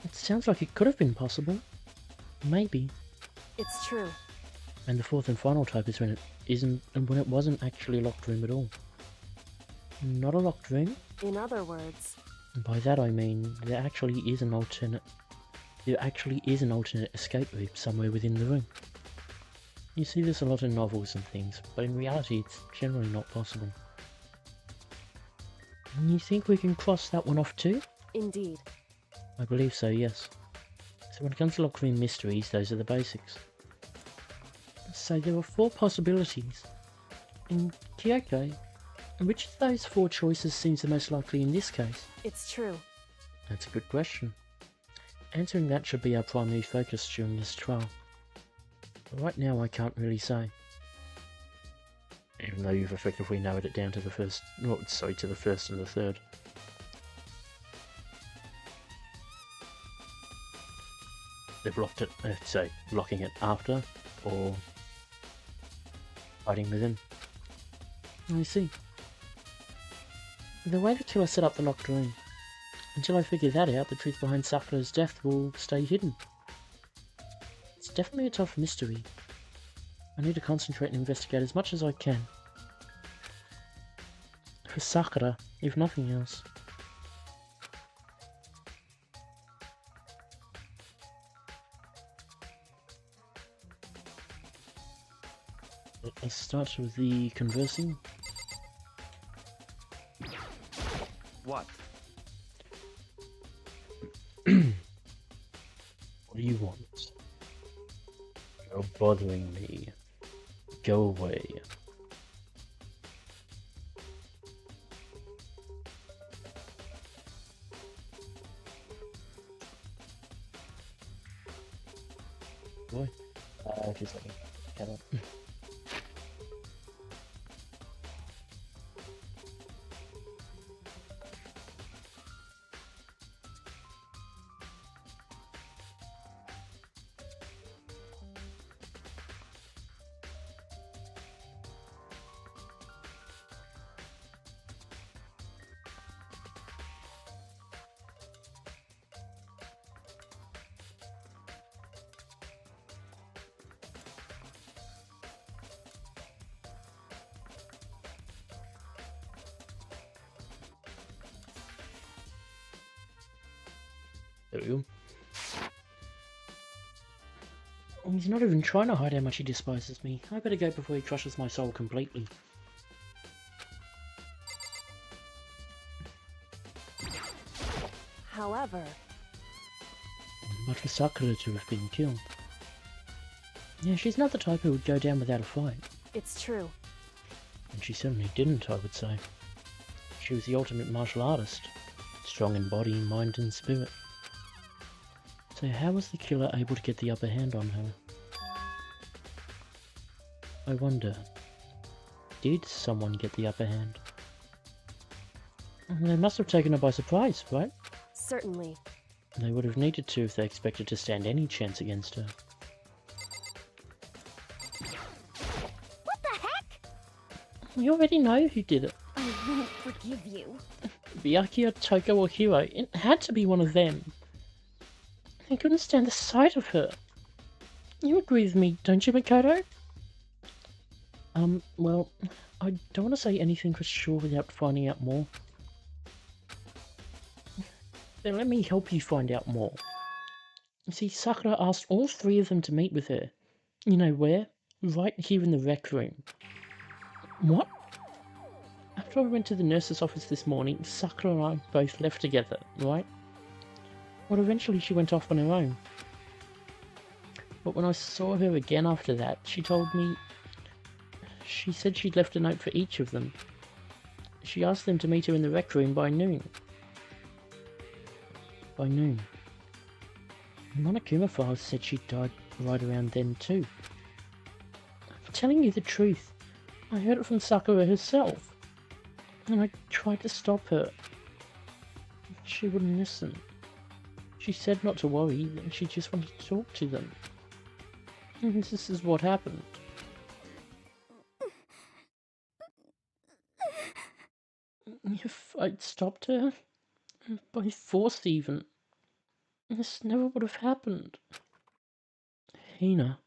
It sounds like it could have been possible. Maybe. it's true. And the fourth and final type is when it isn't, and when it wasn't actually a locked room at all. Not a locked room? In other words, And by that I mean there actually is an alternate escape route somewhere within the room. You see this a lot in novels and things, but in reality it's generally not possible. And you think we can cross that one off too? indeed. I believe so, yes. So when it comes to locked room mysteries, those are the basics. So there are 4 possibilities. In Kyoko, which of those 4 choices seems the most likely in this case? It's true. That's a good question. Answering that should be our primary focus during this trial. But right now I can't really say. Even though you've effectively narrowed it down to the first, to the first and the third. They've locked it, say, locking it after, or hiding within. I see. The way the killer set up the locked room. Until I figure that out, the truth behind Sakura's death will stay hidden. It's definitely a tough mystery. I need to concentrate and investigate as much as I can. For Sakura, if nothing else. Let's start with the conversing. What? What do you want? You're bothering me. Go away. Boy. Just like a cat up. There we go. He's not even trying to hide how much he despises me. I better go before he crushes my soul completely. However, But for Sakura to have been killed. Yeah, she's not the type who would go down without a fight. it's true. And she certainly didn't, I would say. She was the ultimate martial artist. Strong in body, mind and spirit. So how was the killer able to get the upper hand on her? I wonder, did someone get the upper hand? They must have taken her by surprise, right? Certainly. They would have needed to if they expected to stand any chance against her. What the heck? We already know who did it. I won't forgive you. Byakuya, Toko or Hiro. It had to be one of them. I couldn't stand the sight of her. You agree with me, don't you, Makoto? Well, I don't want to say anything for sure without finding out more. Then let me help you find out more. You see, Sakura asked all three of them to meet with her. You know where? Right here in the rec room. What? After I went to the nurse's office this morning, Sakura and I both left together, right? Well, eventually she went off on her own. But when I saw her again after that, she told me... She said she'd left a note for each of them. She asked them to meet her in the rec room by noon. By noon. The Monokuma files said she died right around then too. I'm telling you the truth. I heard it from Sakura herself. And I tried to stop her. She wouldn't listen. She said not to worry, she just wanted to talk to them. And this is what happened. If I'd stopped her, by force even, this never would have happened. Hina.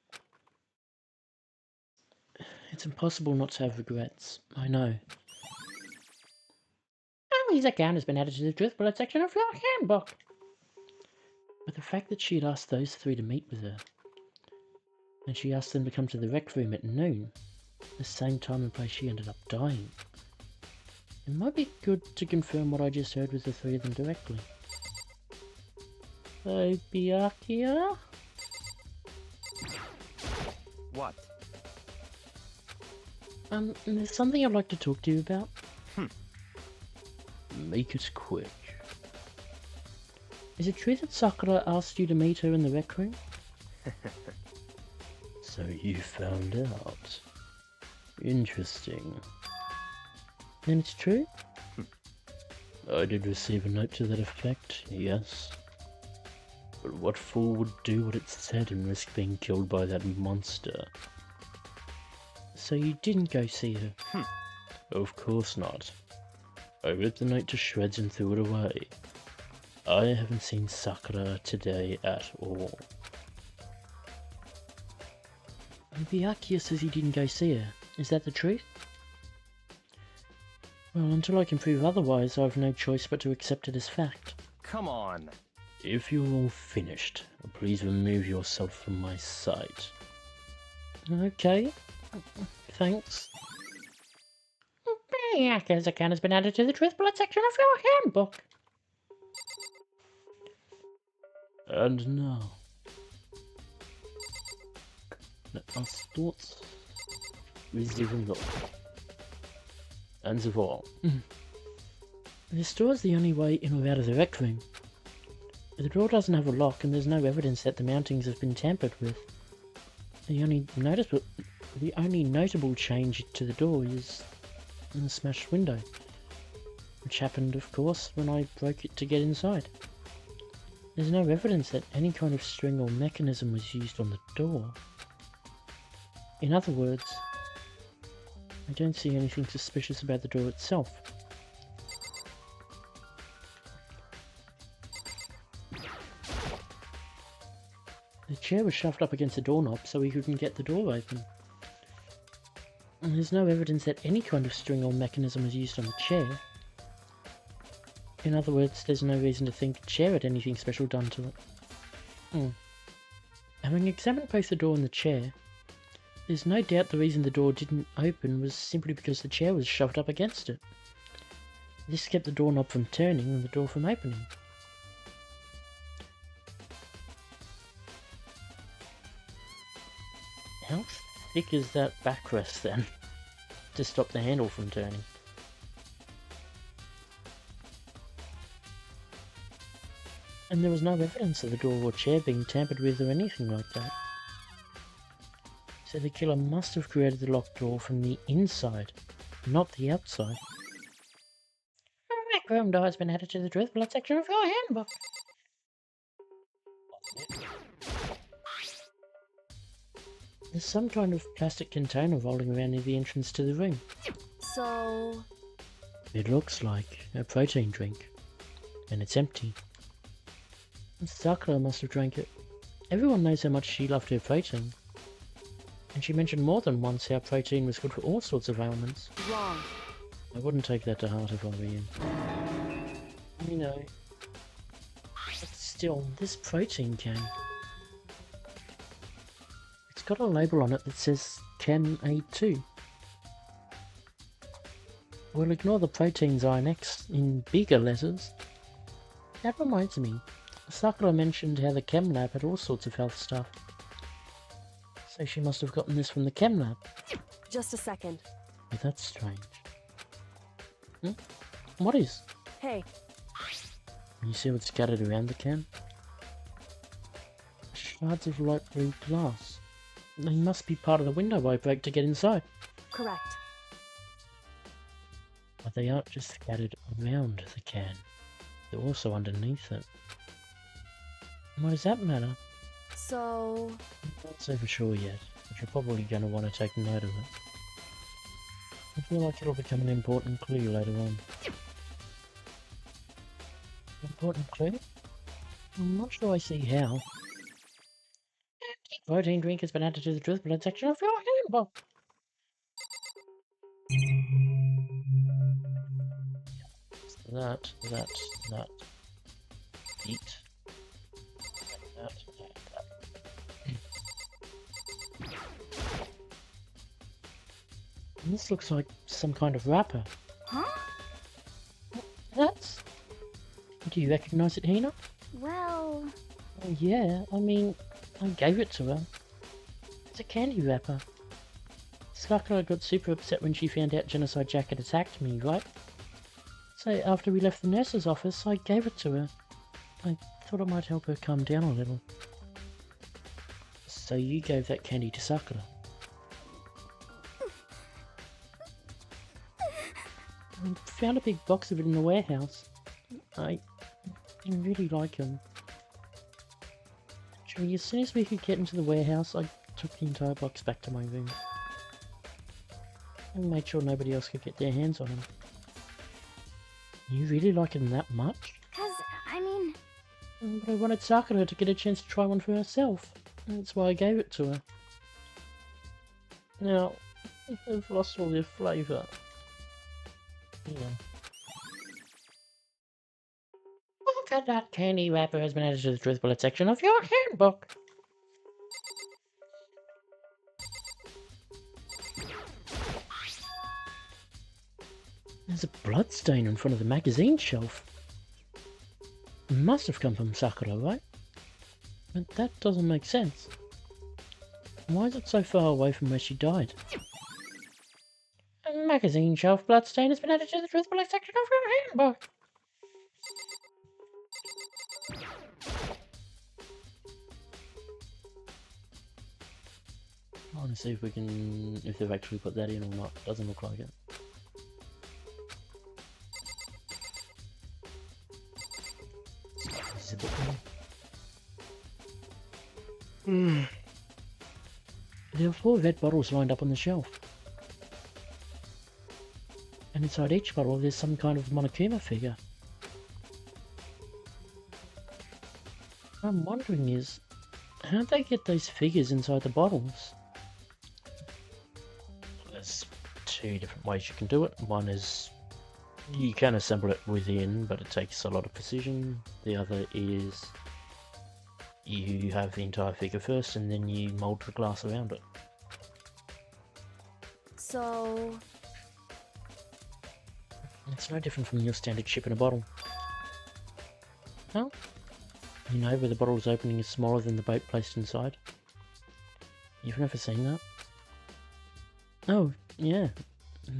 It's impossible not to have regrets, I know. His account has been added to the truth bullet section of your handbook. But the fact that she had asked those three to meet with her, and she asked them to come to the rec room at noon, the same time and place she ended up dying, it might be good to confirm what I just heard with the three of them directly. So, Byakuya? What? There's something I'd like to talk to you about. Make it quick. Is it true that Sakura asked you to meet her in the rec room? So you found out. Interesting. Then it's true? I did receive a note to that effect, yes. But what fool would do what it said and risk being killed by that monster? So you didn't go see her? Of course not. I ripped the note to shreds and threw it away. I haven't seen Sakura today at all. Byakuya says you didn't go see her. Is that the truth? Well, until I can prove otherwise, I have no choice but to accept it as fact. Come on. If you're all finished, please remove yourself from my sight. Okay. Thanks. Byakuya's account has been added to the truth bullet section of your handbook. And now, let us start with the window. And the wall. This door is the only way in or out of the rec room. The door doesn't have a lock and there's no evidence that the mountings have been tampered with. The only notable change to the door is in the smashed window, which happened, of course, when I broke it to get inside. There's no evidence that any kind of string or mechanism was used on the door. In other words, I don't see anything suspicious about the door itself. The chair was shoved up against the doorknob so we couldn't get the door open. And there's no evidence that any kind of string or mechanism was used on the chair. In other words, there's no reason to think the chair had anything special done to it. Having examined both the door and the chair, there's no doubt the reason the door didn't open was simply because the chair was shoved up against it. This kept the doorknob from turning and the door from opening. How thick is that backrest then? To stop the handle from turning. And there was no evidence of the door or chair being tampered with or anything like that. So the killer must have created the locked door from the inside, not the outside. My chrome door has been added to the truthful section of your handbook. There's some kind of plastic container rolling around near the entrance to the room. So... It looks like a protein drink, and it's empty. Sakura must have drank it. Everyone knows how much she loved her protein. And she mentioned more than once how protein was good for all sorts of ailments. wrong. I wouldn't take that to heart if I were you. You know, but still, this protein can. It's got a label on it that says Chem A2. We'll ignore the protein's INX in bigger letters. That reminds me, Sakura mentioned how the chem lab had all sorts of health stuff. So she must have gotten this from the chem lab. Just a second. Oh, that's strange. What is? Hey, You see what's scattered around the can? Shards of light blue glass. They must be part of the window I broke to get inside. correct. But they aren't just scattered around the can. They're also underneath it. Why does that matter? So... I'm not so for sure yet, but you're probably going to want to take note of it. I feel like it'll become an important clue later on. Important clue? I'm not sure I see how. Protein drink has been added to the truth blood section of your handbook. That. Eat. That. This looks like some kind of wrapper. Huh? That's... Do you recognize it, Hina? Well... Oh, yeah, I mean, I gave it to her. It's a candy wrapper. Sakura got super upset when she found out Genocide Jack had attacked me, right? So after we left the nurse's office, I gave it to her. I thought it might help her calm down a little. So you gave that candy to Sakura? I found a big box of it in the warehouse. I didn't really like him. Actually, as soon as we could get into the warehouse, I took the entire box back to my room. And made sure nobody else could get their hands on him. You really like him that much? 'Cause, I mean... But I wanted Sakura to get a chance to try one for herself. That's why I gave it to her. Now, they've lost all their flavour. Yeah. Look at that candy wrapper has been added to the truth bullet section of your handbook. There's a blood stain in front of the magazine shelf. It must have come from Sakura, right? But that doesn't make sense. Why is it so far away from where she died? A magazine shelf bloodstain has been added to the truth bullet section of your handbook. I want to see if we can, if they've actually put that in or not. Doesn't look like it. There are 4 red bottles lined up on the shelf. And inside each bottle there's some kind of Monokuma figure. What I'm wondering is, how'd they get those figures inside the bottles? There's 2 different ways you can do it. One is you can assemble it within, but it takes a lot of precision. The other is you have the entire figure first and then you mould the glass around it. So... It's no different from your standard ship in a bottle. Well, you know where the bottle's opening is smaller than the boat placed inside. You've never seen that? Oh, yeah.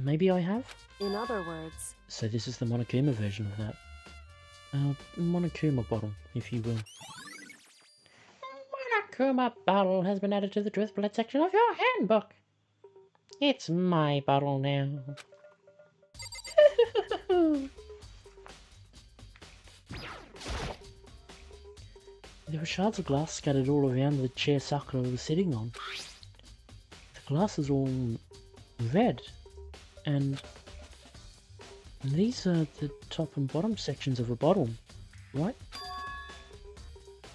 Maybe I have? In other words, So this is the Monokuma version of that. Monokuma bottle, if you will. Monokuma bottle has been added to the Truth Bullet section of your handbook. It's my bottle now. There were shards of glass scattered all around the chair Sakura was sitting on. The glass is all red, and these are the top and bottom sections of a bottle, right?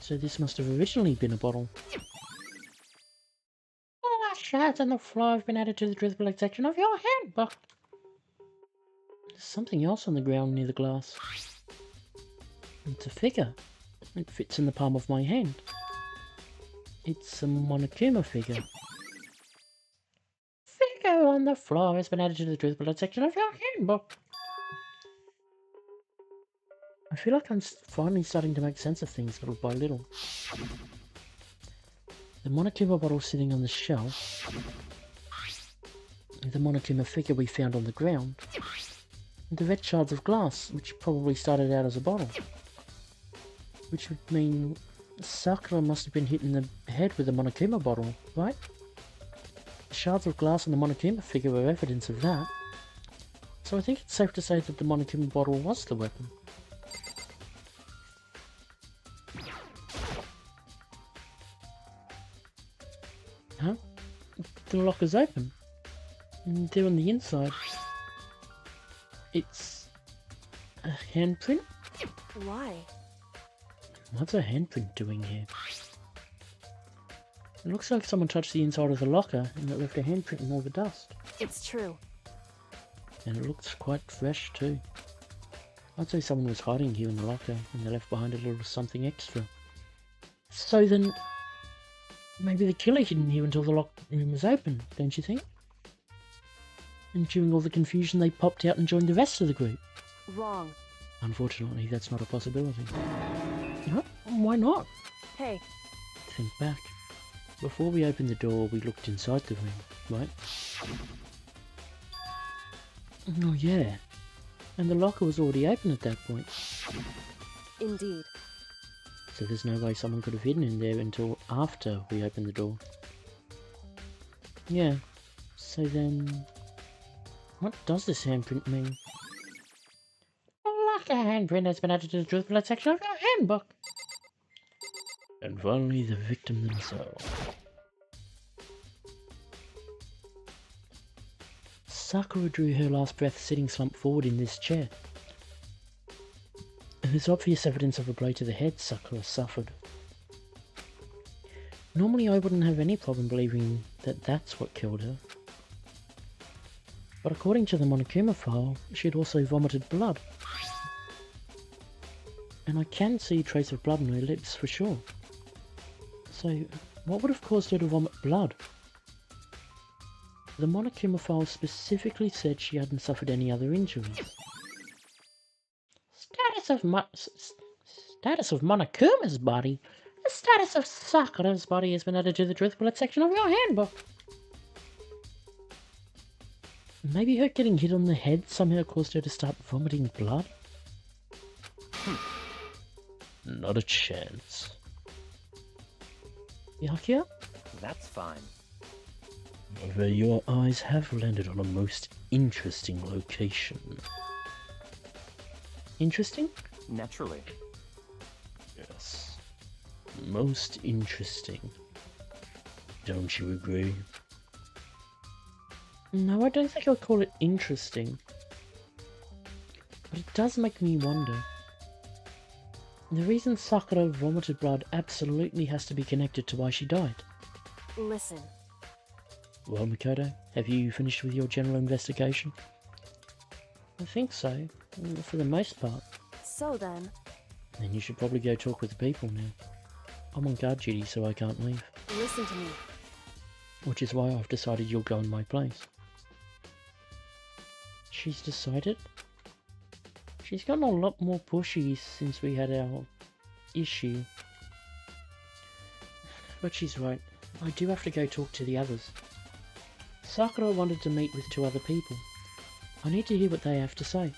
So this must have originally been a bottle. All the shards on the floor have been added to the Truth Bullet section of your handbook. There's something else on the ground near the glass. It's a figure. It fits in the palm of my hand. It's a Monokuma figure. Figure on the floor has been added to the Truth Bullet section of your handbook. I feel like I'm finally starting to make sense of things little by little. The Monokuma bottle sitting on the shelf. The Monokuma figure we found on the ground. And the red shards of glass, which probably started out as a bottle. Which would mean Sakura must have been hit in the head with a Monokuma bottle, right? The shards of glass on the Monokuma figure were evidence of that. So I think it's safe to say that the Monokuma bottle was the weapon. Huh? The lock is open. And there on the inside, it's a handprint? why? What's a handprint doing here? It looks like someone touched the inside of the locker and it left a handprint in all the dust. It's true. And it looks quite fresh too. I'd say someone was hiding here in the locker and they left behind a little something extra. So then, maybe the killer hidden here until the locked room was open, don't you think? And during all the confusion they popped out and joined the rest of the group. Wrong. Unfortunately, that's not a possibility. Huh? Why not? Hey, Think back. Before we opened the door, we looked inside the room, right? Oh yeah. And the locker was already open at that point. indeed. So there's no way someone could have hidden in there until after we opened the door. Yeah. So then, what does this handprint mean? A locker handprint has been added to the Truth Bullet section of your handbook. And finally, the victim themselves. Sakura drew her last breath sitting slumped forward in this chair. And there's obvious evidence of a blow to the head Sakura suffered. Normally I wouldn't have any problem believing that that's what killed her. But according to the Monokuma file, she had also vomited blood. And I can see a trace of blood on her lips for sure. So, what would have caused her to vomit blood? The Monokuma file specifically said she hadn't suffered any other injuries. Status of Monokuma's body. The status of Sakura's body has been added to the Truth Bullet section of your handbook. Maybe her getting hit on the head somehow caused her to start vomiting blood? Not a chance. Yakia? That's fine. However, your eyes have landed on a most interesting location. Interesting? Naturally. Yes. Most interesting. Don't you agree? No, I don't think I'll call it interesting. But it does make me wonder. The reason Sakura vomited blood absolutely has to be connected to why she died. Listen. Well, Makoto, have you finished with your general investigation? I think so, for the most part. So then, Then you should probably go talk with the people now. I'm on guard duty, so I can't leave. listen to me. Which is why I've decided you'll go in my place. She's decided? She's gotten a lot more pushy since we had our issue. But she's right. I do have to go talk to the others. Sakura wanted to meet with 2 other people. I need to hear what they have to say.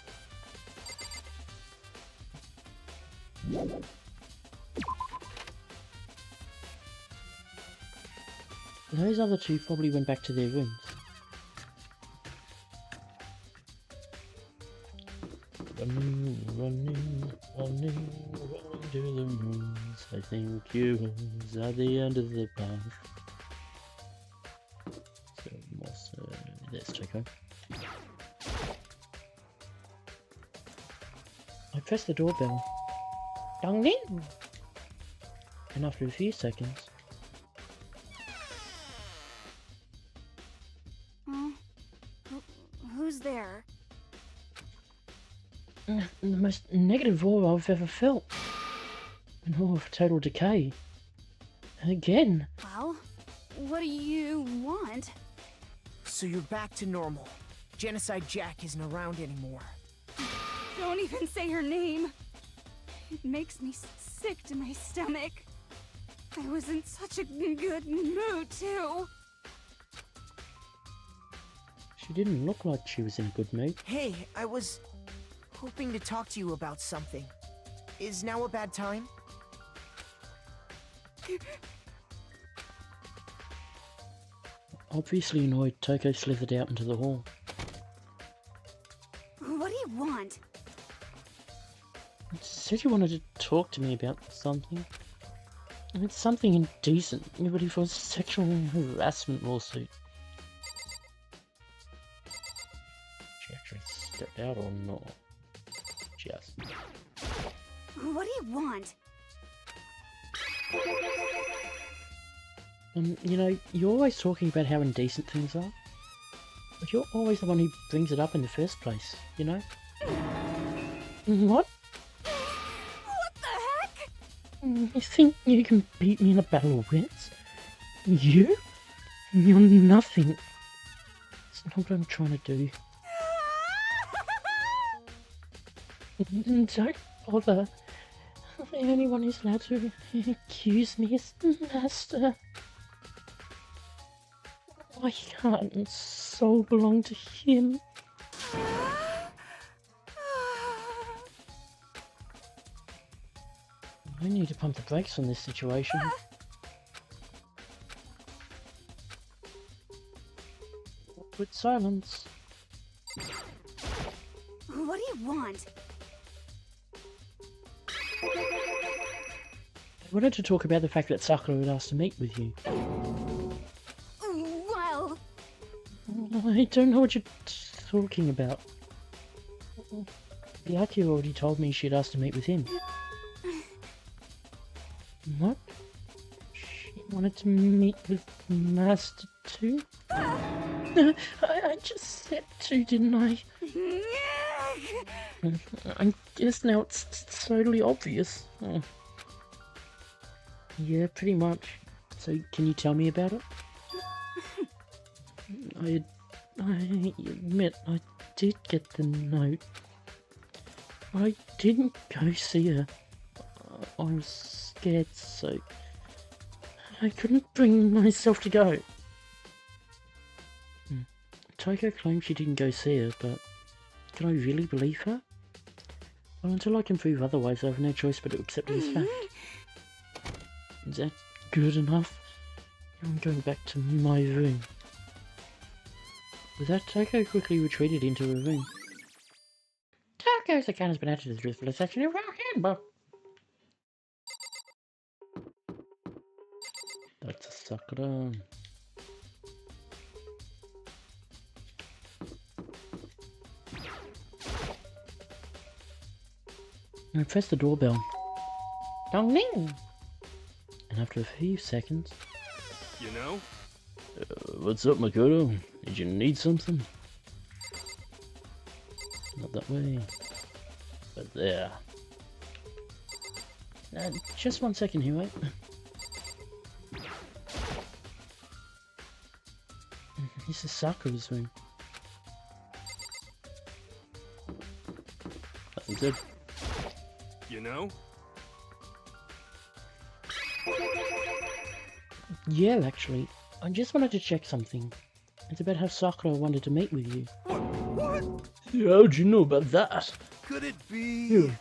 Those other 2 probably went back to their rooms. Running, running, running, running to the rooms. I think you was at the end of the path. So, there's Choco. I pressed the doorbell. Dong ding! And after a few seconds, Who's there? the most negative aura I've ever felt. An aura of total decay. Again. Well, what do you want? So you're back to normal. Genocide Jack isn't around anymore. Don't even say her name. It makes me sick to my stomach. I was in such a good mood, too. She didn't look like she was in a good mood. Hey, I was hoping to talk to you about something. Is now a bad time? Obviously annoyed, Toko slithered out into the hall. What do you want? Said you wanted to talk to me about something. It's something indecent. You're ready for a sexual harassment lawsuit. She actually stepped out or not? Just. What do you want? You know, you're always talking about how indecent things are. But you're always the one who brings it up in the first place, you know? What? What the heck? You think you can beat me in a battle of wits? You? You're nothing. It's not what I'm trying to do. Don't bother. The only one who's allowed to accuse me is the Master. My heart and soul belong to him. I need to pump the brakes on this situation. Awkward silence. What do you want? I wanted to talk about the fact that Sakura had asked to meet with you. Well... I don't know what you're talking about. Yaki already told me she'd asked to meet with him. What? She wanted to meet with Master too? I just said to, didn't I? I guess now it's totally obvious. Oh. Yeah, pretty much. So, can you tell me about it? I admit I did get the note. I didn't go see her. I was scared, so I couldn't bring myself to go. Toko claims she didn't go see her, but can I really believe her? Well, until I can prove otherwise, I have no choice but to accept it as fact. Is that good enough? I'm going back to my room. With that, Toko quickly retreated into her room. Toko's account has been added to the truthful section of our handbook. That's a Sakura. I pressed the doorbell. Dong ding! And after a few seconds... You know? What's up, Makoto? Did you need something? Not that way. But there. Just 1 second here, wait. This is Sakura's room. Nothing good. You know? Yeah, actually. I just wanted to check something. It's about how Sakura wanted to meet with you. What? How'd you know about that? Could it be? You,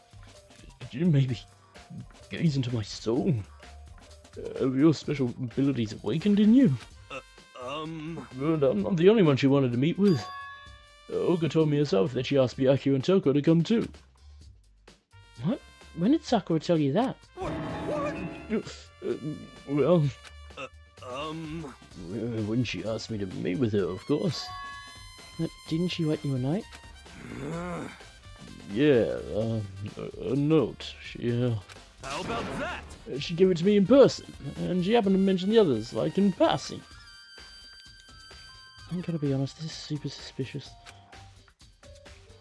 did you maybe gaze into my soul? Have your special abilities awakened in you? Well, I'm not the only one she wanted to meet with. Oka told me herself that she asked Byakuya and Toko to come too. What? When did Sakura tell you that? What? Well, when she asked me to meet with her, of course. But didn't she write you a note? Yeah, a note. How about that? She gave it to me in person, and she happened to mention the others, like in passing. I'm gonna be honest, this is super suspicious.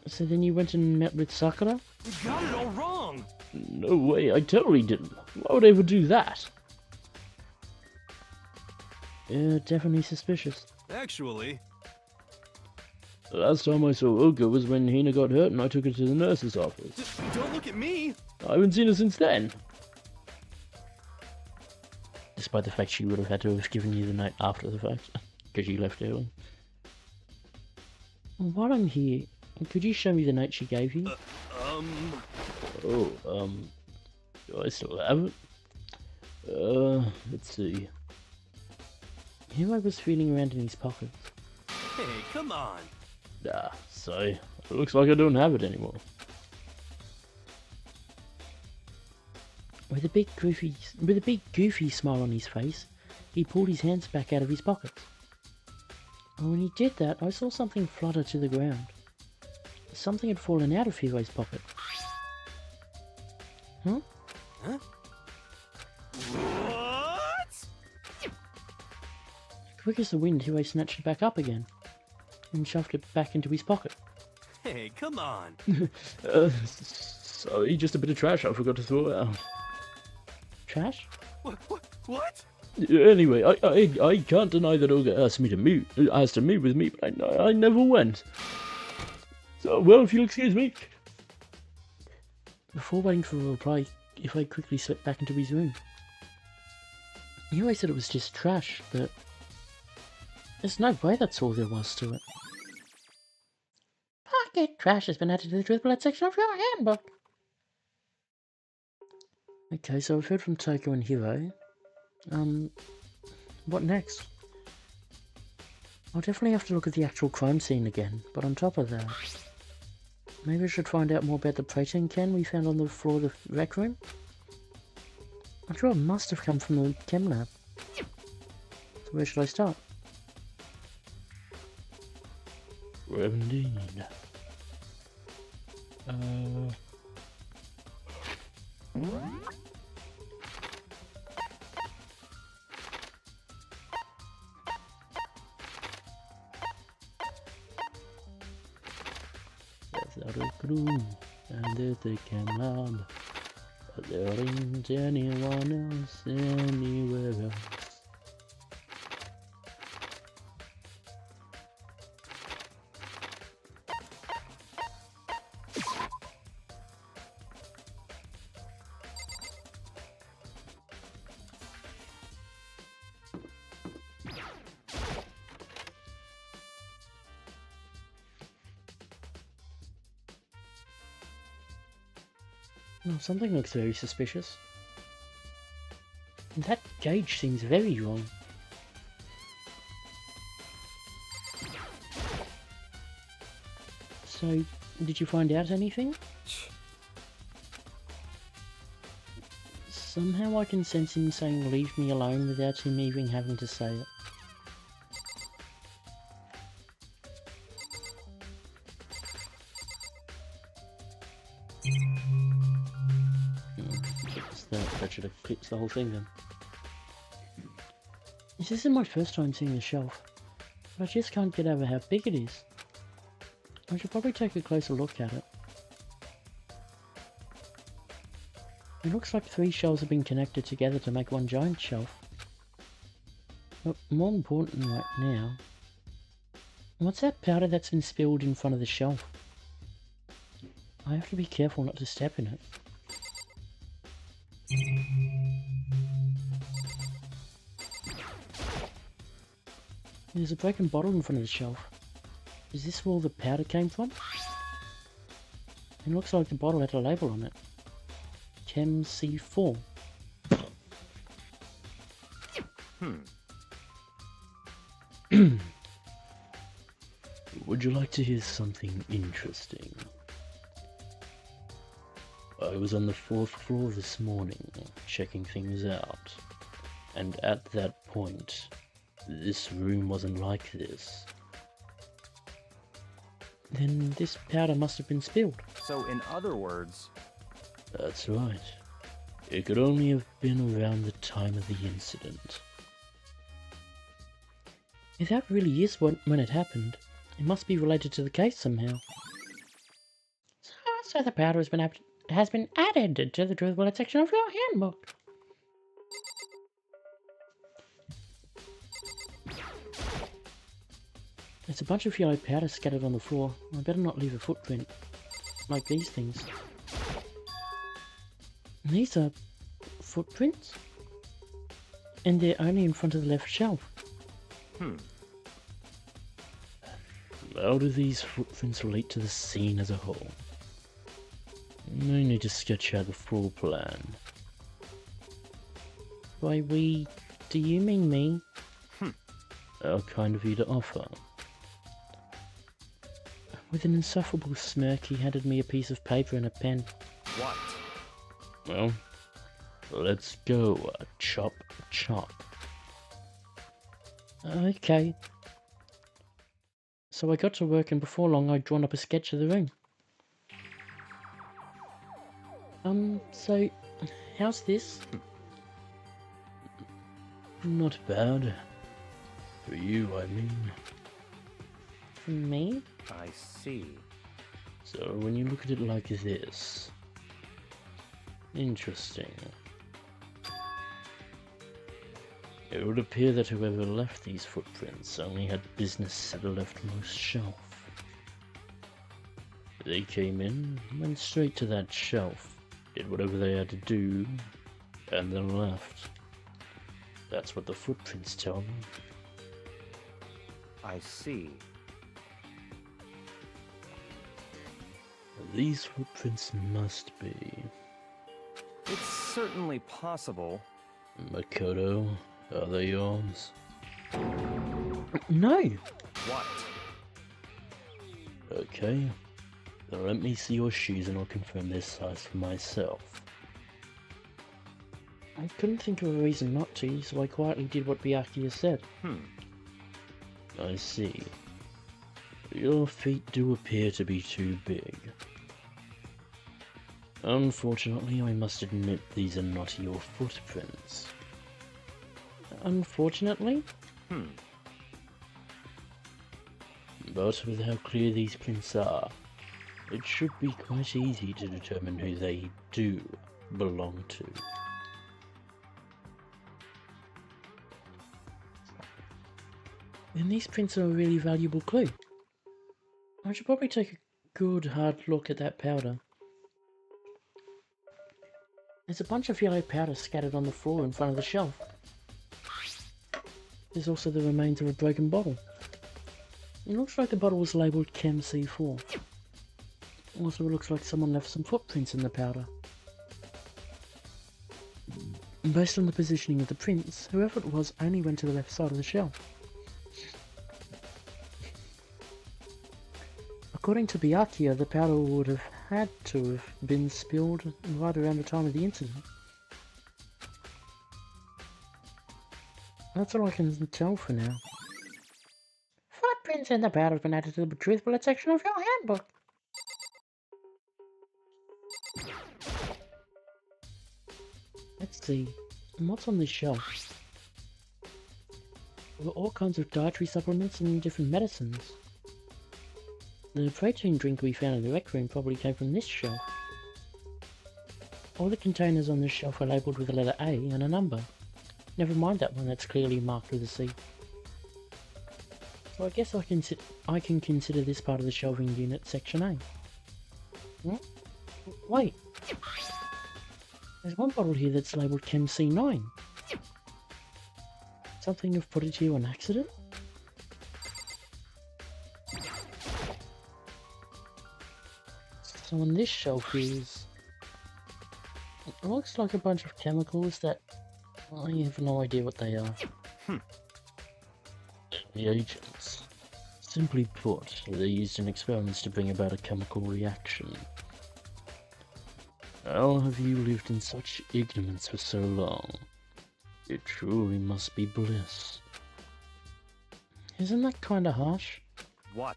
So then you went and met with Sakura? You got it all wrong. No way, I totally didn't. Why would I ever do that? Yeah, definitely suspicious. Actually, The last time I saw Oka was when Hina got hurt and I took her to the nurse's office. don't look at me. I haven't seen her since then. Despite the fact she would have had to have given you the note after the fact, because you left early. While I'm here, could you show me the note she gave you? Do I still have it? Let's see. Here I was feeling around in his pockets. Hey, come on. So, it looks like I don't have it anymore. With a big goofy smile on his face, he pulled his hands back out of his pockets. And when he did that, I saw something flutter to the ground. Something had fallen out of Hiro's pocket. Huh? Huh? What? Quick as the wind, Hiro snatched it back up again, and shoved it back into his pocket. Hey, come on. Sorry, just a bit of trash I forgot to throw out. Trash? What? Anyway, I can't deny that Oga asked to meet with me, but I never went. So, well, if you'll excuse me. Before waiting for a reply, Hiro quickly slipped back into his room. Hiro said it was just trash, but there's no way that's all there was to it. Pocket trash has been added to the truth blood section of your handbook. Okay, so I've heard from Toko and Hiro. What next? I'll definitely have to look at the actual crime scene again, but on top of that, maybe I should find out more about the protein can we found on the floor of the rec room. I'm sure it must have come from the chem lab. So where should I start? Well, indeed. There's a room and there's the chem lab, but there ain't anyone else anywhere else. Oh, something looks very suspicious. And that gauge seems very wrong. So, did you find out anything? Somehow I can sense him saying leave me alone without him even having to say it. That should have clipped the whole thing then. This isn't my first time seeing the shelf, but I just can't get over how big it is. I should probably take a closer look at it. It looks like 3 shelves have been connected together to make one giant shelf. But more important right now, what's that powder that's been spilled in front of the shelf? I have to be careful not to step in it. There's a broken bottle in front of the shelf. Is this where all the powder came from? It looks like the bottle had a label on it. Chem C4. Would you like to hear something interesting? I was on the 4th floor this morning, checking things out. And at that point, this room wasn't like this. Then this powder must have been spilled. So, in other words, That's right. It could only have been around the time of the incident. If that really is when it happened, it must be related to the case somehow. So the powder has been added to the truth bullet section of your handbook. There's a bunch of yellow powder scattered on the floor. I better not leave a footprint. Like these things. These are footprints? And they're only in front of the left shelf. How do these footprints relate to the scene as a whole? I need to sketch out the full plan. By we, do you mean me? How kind of you to offer. With an insufferable smirk, he handed me a piece of paper and a pen. what? Well, let's go, chop chop. Okay. So I got to work, and before long I'd drawn up a sketch of the room. So, how's this? Not bad. For you, I mean. For me? I see. So when you look at it like this... Interesting. It would appear that whoever left these footprints only had business at the leftmost shelf. They came in, went straight to that shelf, did whatever they had to do, and then left. That's what the footprints tell me. I see. These footprints must be... It's certainly possible. Makoto, are they yours? No! What? Okay. Then let me see your shoes and I'll confirm their size for myself. I couldn't think of a reason not to, so I quietly did what Byakuya said. I see. Your feet do appear to be too big. Unfortunately, I must admit these are not your footprints. Unfortunately? But with how clear these prints are, it should be quite easy to determine who they do belong to. Then these prints are a really valuable clue. I should probably take a good hard look at that powder. There's a bunch of yellow powder scattered on the floor in front of the shelf. There's also the remains of a broken bottle. It looks like the bottle was labelled Chem C4. Also, it looks like someone left some footprints in the powder. Based on the positioning of the prints, whoever it was only went to the left side of the shelf. According to Byakuya, the powder would have had to have been spilled right around the time of the incident. That's all I can tell for now. Footprints in the powder have been added to the truth bullet section of your handbook. Let's see, what's on this shelf? There were all kinds of dietary supplements and different medicines. The protein drink we found in the rec room probably came from this shelf. All the containers on this shelf are labelled with the letter A and a number. Never mind that one that's clearly marked with a C. So I guess I can consider this part of the shelving unit Section A. Wait. There's one bottle here that's labelled Chem C9. Something have put it here on accident? So on this shelf is... It looks like a bunch of chemicals that I have no idea what they are. Reagents. Simply put, they're used in experiments to bring about a chemical reaction. How have you lived in such ignorance for so long? It truly must be bliss. Isn't that kinda harsh? What?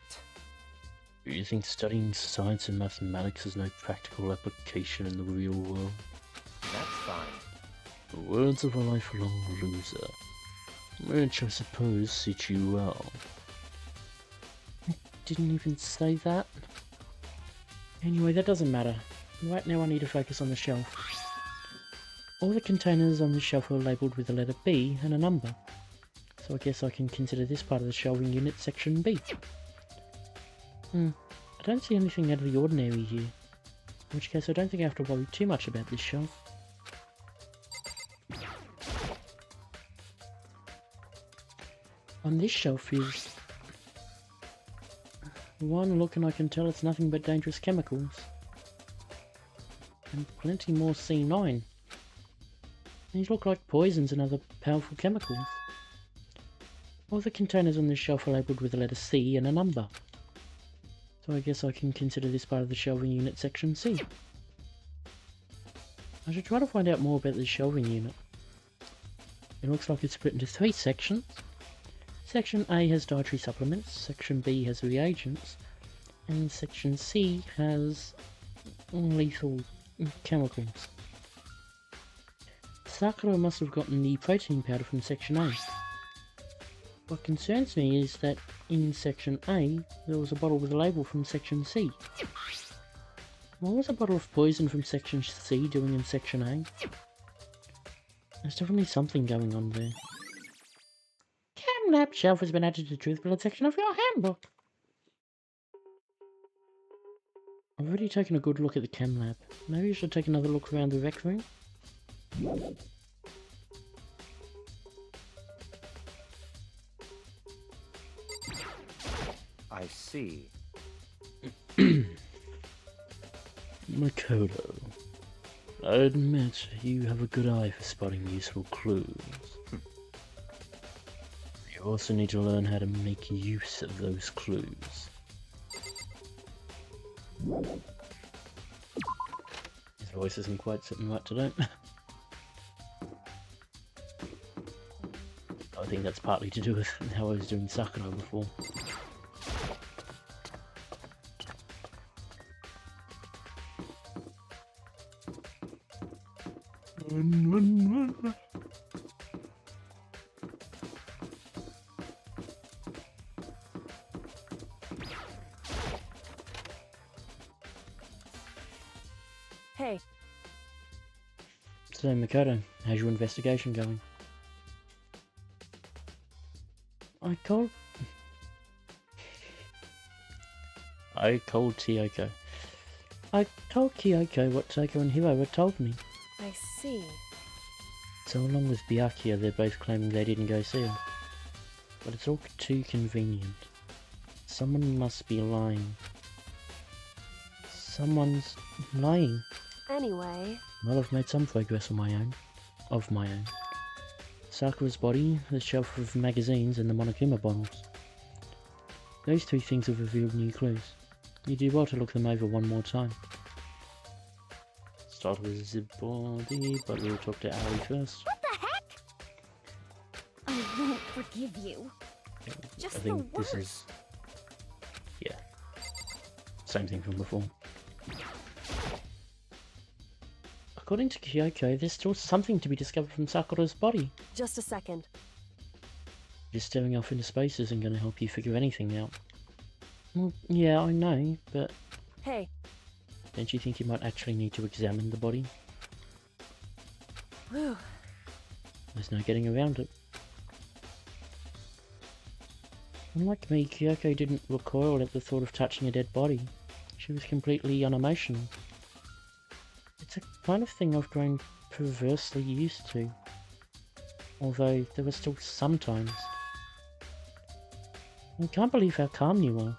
Do you think studying science and mathematics has no practical application in the real world? That's fine. The words of a lifelong loser, which I suppose suit you well. I didn't even say that. Anyway, that doesn't matter. Right now I need to focus on the shelf. All the containers on the shelf are labelled with the letter B and a number. So I guess I can consider this part of the shelving unit section B. I don't see anything out of the ordinary here. In which case I don't think I have to worry too much about this shelf. On this shelf is... one look and I can tell it's nothing but dangerous chemicals. And plenty more C9. These look like poisons and other powerful chemicals. All the containers on this shelf are labelled with the letter C and a number. So I guess I can consider this part of the shelving unit section C. I should try to find out more about the shelving unit. It looks like it's split into 3 sections. Section A has dietary supplements, Section B has reagents, and Section C has lethal chemicals. Sakura must have gotten the protein powder from Section A. What concerns me is that in Section A, there was a bottle with a label from Section C. What was a bottle of poison from Section C doing in Section A? There's definitely something going on there. Chem lab shelf has been added to the truth bullet section of your handbook. I've already taken a good look at the chem lab. Maybe I should take another look around the rec room? I see. Makoto, I admit you have a good eye for spotting useful clues. You also need to learn how to make use of those clues. His voice isn't quite sitting right today. I think that's partly to do with how I was doing Sakura before. Hey, So Makoto, how's your investigation going? I called Kyoko. I told Kyoko what Toko and Hiro had told me. I see. So along with Byakuya, they're both claiming they didn't go see her. But it's all too convenient. Someone must be lying. Someone's lying. Anyway, Well, I've made some progress on my own. Of my own. Sakura's body, the shelf of magazines, and the Monokuma bottles. Those 3 things have revealed new clues. You do well to look them over one more time. Start with the body, but we'll talk to Ali first. What the heck? I won't forgive you. Just I the think this is... yeah. Same thing from before. According to Kyoko, there's still something to be discovered from Sakura's body. just a second. Just staring off into space isn't going to help you figure anything out. Well, yeah, I know, but Hey, don't you think you might actually need to examine the body? whew. There's no getting around it. Unlike me, Kyoko didn't recoil at the thought of touching a dead body. She was completely unemotional. It's a kind of thing I've grown perversely used to. Although, there were still some times. I can't believe how calm you are.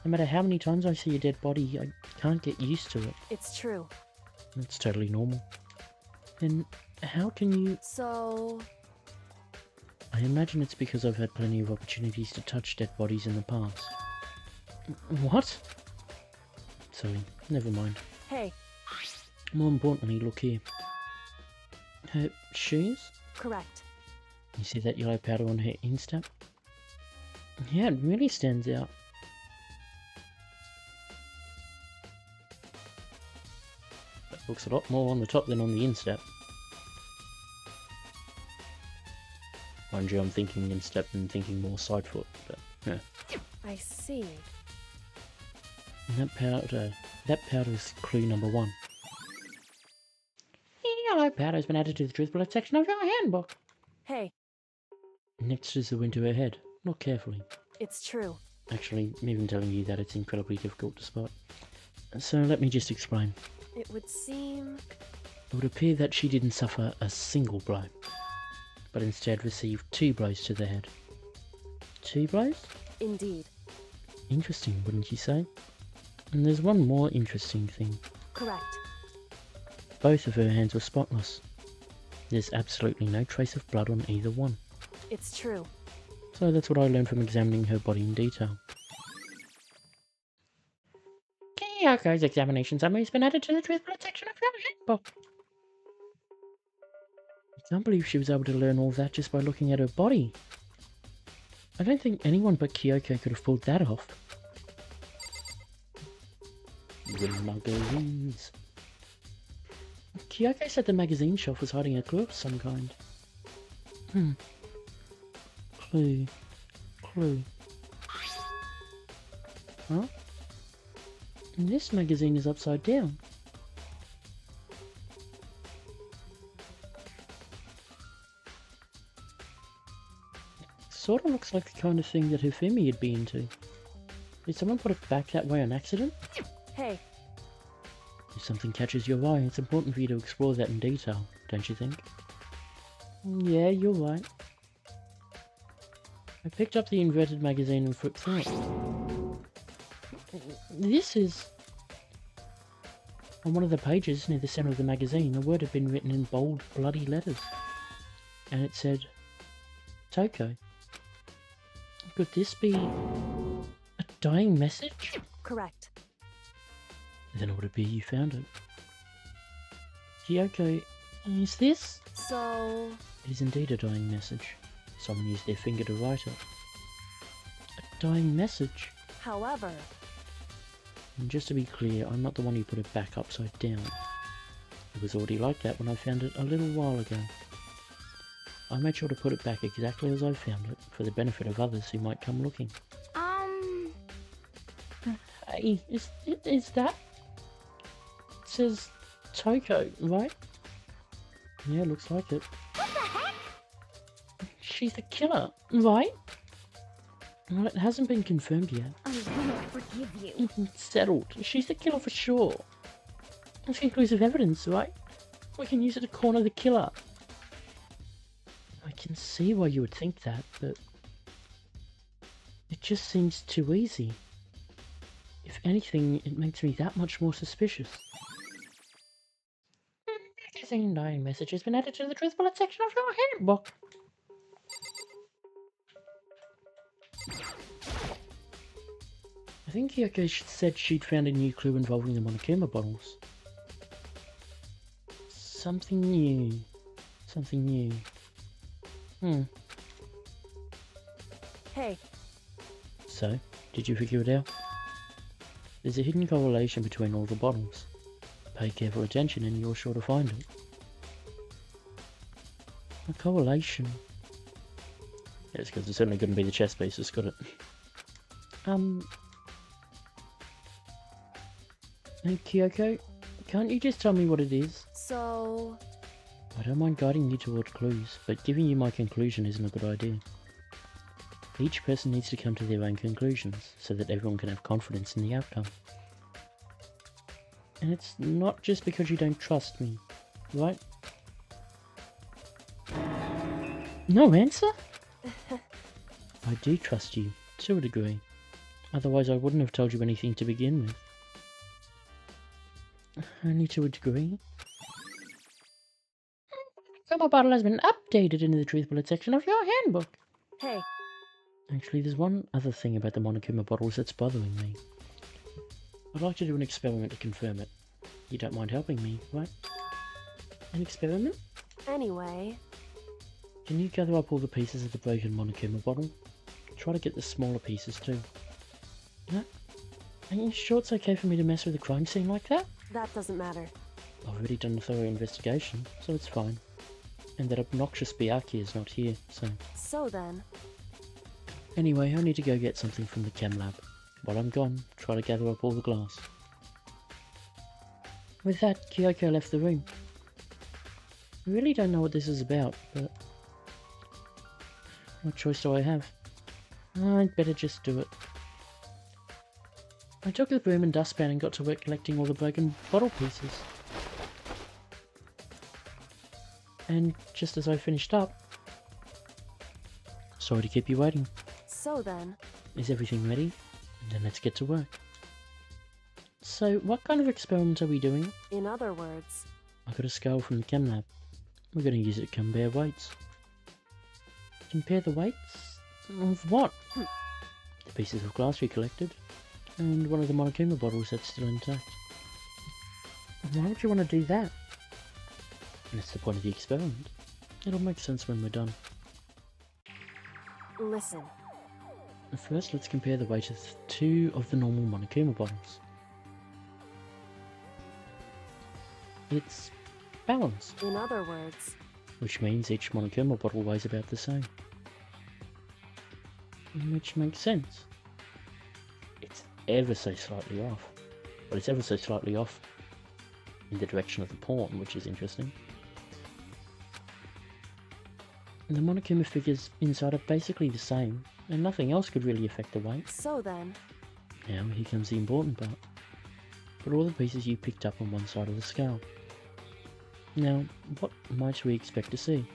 No matter how many times I see a dead body, I can't get used to it. It's true. It's totally normal. Then how can you... So... I imagine it's because I've had plenty of opportunities to touch dead bodies in the past. What? Sorry, never mind. Hey, More importantly, look here. Her shoes? correct. You see that yellow powder on her instep? Yeah, it really stands out. That looks a lot more on the top than on the instep. Mind you, I'm thinking instep and thinking more side foot, but yeah. I see. And that powder is clue number 1. Yellow powder has been added to the truth bullet section of your handbook. Hey, Next is the wind to her head. Look carefully. it's true. Actually, even telling you that, it's incredibly difficult to spot. So let me just explain. It would seem... It would appear that she didn't suffer a single blow, but instead received 2 blows to the head. 2 blows? Indeed. Interesting, wouldn't you say? And there's one more interesting thing. Correct. Both of her hands were spotless. There's absolutely no trace of blood on either one. It's true. So that's what I learned from examining her body in detail. Kyoko's examination summary has been added to the truth bullet section of your handbook. I can't believe she was able to learn all that just by looking at her body. I don't think anyone but Kyoko could have pulled that off. The magazines. Kyoko said the magazine shelf was hiding a clue of some kind. Clue. Huh? And this magazine is upside down. Sort of looks like the kind of thing that Hifumi would be into. Did someone put it back that way on accident? Hey, If something catches your eye, it's important for you to explore that in detail, don't you think? Yeah, you're right. I picked up the inverted magazine and flipped through it. This is... On one of the pages near the center of the magazine, a word had been written in bold, bloody letters. And it said... Toko. Could this be... a dying message? correct. Then it would be you found it. Kyoko, is this? So... It is indeed a dying message. Someone used their finger to write it. A dying message. However... And just to be clear, I'm not the one who put it back upside down. It was already like that when I found it a little while ago. I made sure to put it back exactly as I found it, for the benefit of others who might come looking. Hey, is that... It says Toko, right? Yeah, looks like it. What the heck? She's the killer, right? Well, it hasn't been confirmed yet. I won't forgive you. It's settled. She's the killer for sure. It's conclusive evidence, right? We can use it to corner the killer. I can see why you would think that, but... It just seems too easy. If anything, it makes me that much more suspicious. Magazine dying message has been added to the truth bullet section of your handbook. I think Kyoko said she'd found a new clue involving the Monokuma bottles. Something new. Something new. Hey, So, did you figure it out? There's a hidden correlation between all the bottles. Pay careful attention and you're sure to find it. A correlation. Yes, because it's certainly going to be the chess pieces, got it? Hey Kyoko, can't you just tell me what it is? so... I don't mind guiding you toward clues, but giving you my conclusion isn't a good idea. Each person needs to come to their own conclusions, so that everyone can have confidence in the outcome. And it's not just because you don't trust me, right? No answer? I do trust you, to a degree. Otherwise I wouldn't have told you anything to begin with. Only to a degree. My bottle has been updated into the truth bullet section of your handbook. Hey, Actually, there's one other thing about the Monokuma bottles that's bothering me. I'd like to do an experiment to confirm it. You don't mind helping me, right? An experiment? anyway, Can you gather up all the pieces of the broken Monokuma bottle? Try to get the smaller pieces too. No? Are you sure it's okay for me to mess with a crime scene like that? that doesn't matter. I've already done a thorough investigation, so it's fine. And that obnoxious Byakuya is not here, so... So then, Anyway, I need to go get something from the chem lab. While I'm gone, try to gather up all the glass. With that, Kyoko left the room. I really don't know what this is about, but... what choice do I have? I'd better just do it. I took the broom and dustpan and got to work collecting all the broken bottle pieces. And just as I finished up... Sorry to keep you waiting. so then, Is everything ready? Then let's get to work. So, what kind of experiment are we doing? in other words, I got a scale from the chem lab. We're going to use it to compare weights. Compare the weights? Of what? The pieces of glass we collected, and one of the Monokuma bottles that's still intact. Why would you want to do that? That's the point of the experiment. It'll make sense when we're done. listen, First, let's compare the weight of two of the normal Monokuma bottles. It's balanced, in other words, which means each Monokuma bottle weighs about the same. Which makes sense. It's ever so slightly off. But it's ever so slightly off in the direction of the pawn, which is interesting. The Monokuma figures inside are basically the same, and nothing else could really affect the weight. so then, Now here comes the important part. Put all the pieces you picked up on one side of the scale. Now, what might we expect to see?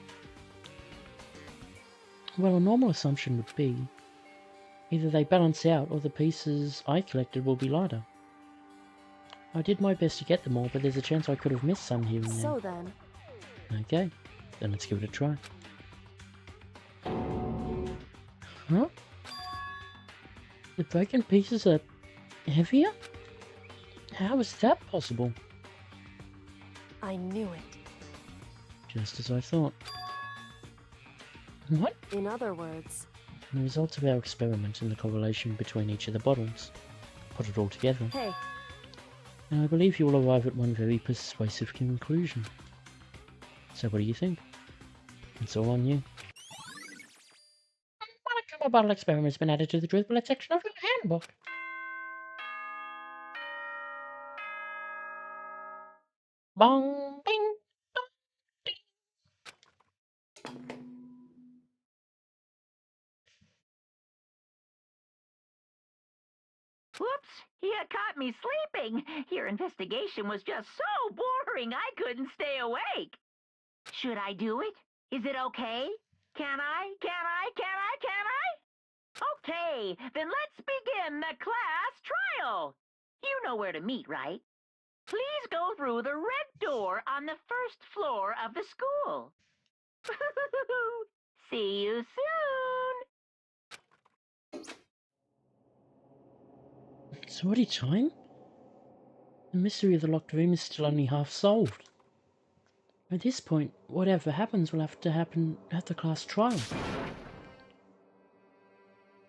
Well, a normal assumption would be either they balance out or the pieces I collected will be lighter. I did my best to get them all, but there's a chance I could have missed some here and there. so then, Okay, then let's give it a try. Huh? The broken pieces are heavier? How is that possible? I knew it. Just as I thought. What? In other words, The results of our experiment and the correlation between each of the bottles. Put it all together, hey, and I believe you will arrive at one very persuasive conclusion. So what do you think? It's all on you. Monokuma bottle experiment has been added to the truth bullet section of your handbook. Bong, bing, bong, ding. Whoops, you caught me sleeping. Your investigation was just so boring I couldn't stay awake. Should I do it? Is it okay? Can I? Okay, then let's begin the class trial. You know where to meet, right? Please go through the red door on the first floor of the school. See you soon. It's already time? The mystery of the locked room is still only half solved. At this point, whatever happens will have to happen at the class trial.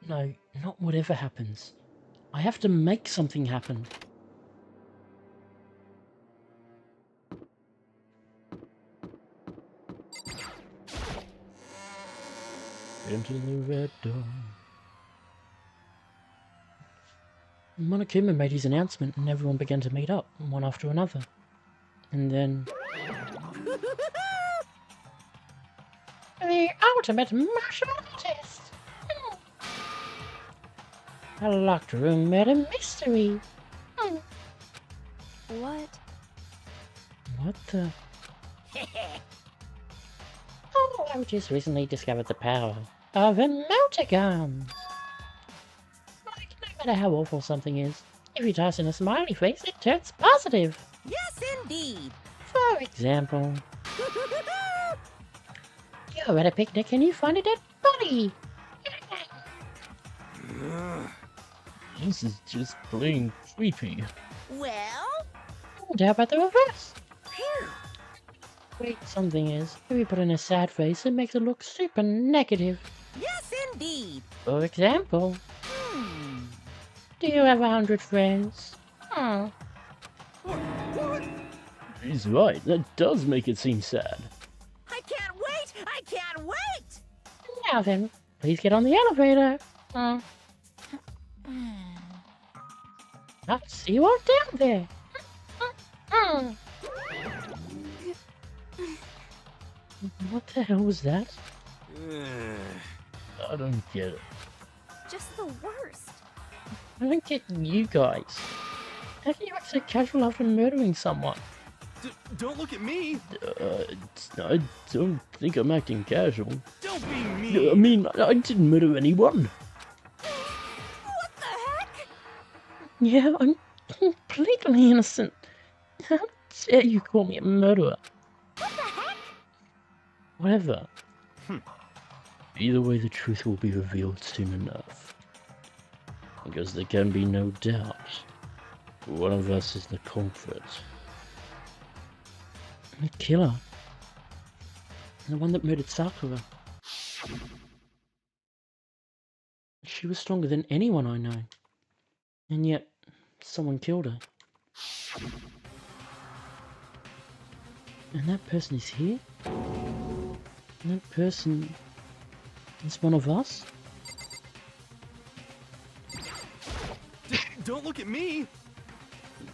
No, not whatever happens. I have to make something happen. Into the red door. Monokuma made his announcement and everyone began to meet up, one after another. And then... the ultimate martial artist! A locked room murder mystery! what? What the... Oh, I've just recently discovered the power of emoticons! Like no matter how awful something is, if you toss in a smiley face, it turns positive. Yes, indeed. For example, you're at a picnic and you find a dead body. This is just plain creepy. Well, And how about the reverse? phew. Wait, something is, if you put in a sad face, it makes it look super negative. Yes, indeed. For example, Hmm. do you have 100 friends? Hmm. He's right, that does make it seem sad. I can't wait! I can't wait! Now then, please get on the elevator. I'll see you all down there. What the hell was that? I don't get it. Just the worst. I don't get you guys. How can you act so casual after murdering someone? Don't look at me! I don't think I'm acting casual. Don't be mean! I mean, I didn't murder anyone. What the heck? Yeah, I'm completely innocent. How dare you call me a murderer? What the heck? Whatever. Either way, the truth will be revealed soon enough. Because there can be no doubt. One of us is the culprit. The killer. The one that murdered Sakura. She was stronger than anyone I know. And yet, someone killed her. And that person is here? And that person is one of us? Don't look at me!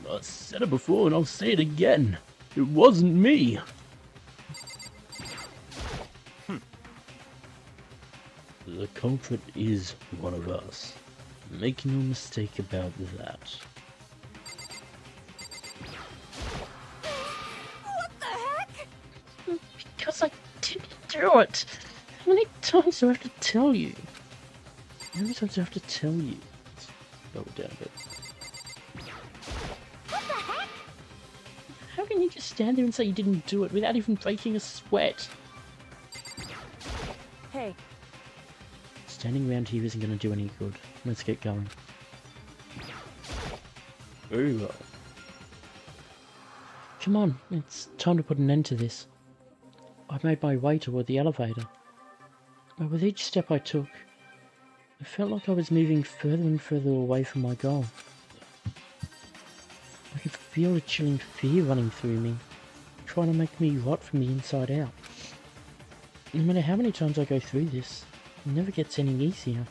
I said it before and I'll say it again. It wasn't me. The culprit is one of us. Make no mistake about that. What the heck? Because I didn't do it! How many times do I have to tell you? How many times do I have to tell you? Let's go down a bit. What the heck? How can you just stand there and say you didn't do it without even breaking a sweat? Hey, Standing around here isn't going to do any good. Let's get going. Very well. Come on, it's time to put an end to this. I made my way toward the elevator. But with each step I took, I felt like I was moving further and further away from my goal. I could feel a chilling fear running through me, trying to make me rot from the inside out. No matter how many times I go through this, it never gets any easier.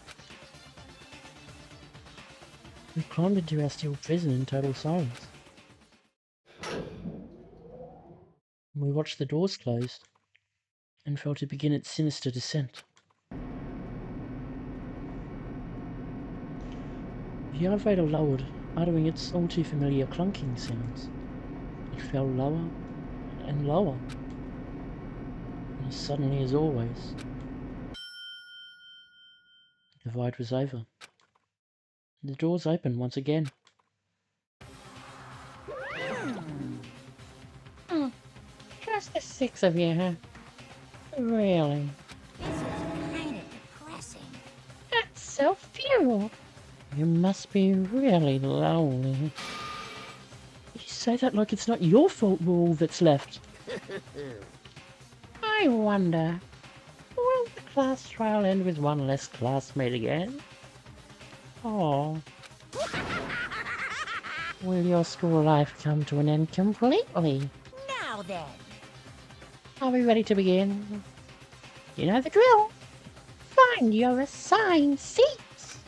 We climbed into our steel prison in total silence. We watched the doors close, and felt it begin its sinister descent. The elevator lowered, uttering its all too familiar clunking sounds. It fell lower and lower. And as suddenly as always, the ride was over. The doors opened once again. Just the 6 of you, huh? Really? This is kind of depressing. That's so few. You must be really lonely. You say that like it's not your fault we're all that's left. I wonder, will the class trial end with one less classmate again? Or will your school life come to an end completely? Now then. Are we ready to begin? You know the drill. Find your assigned seats.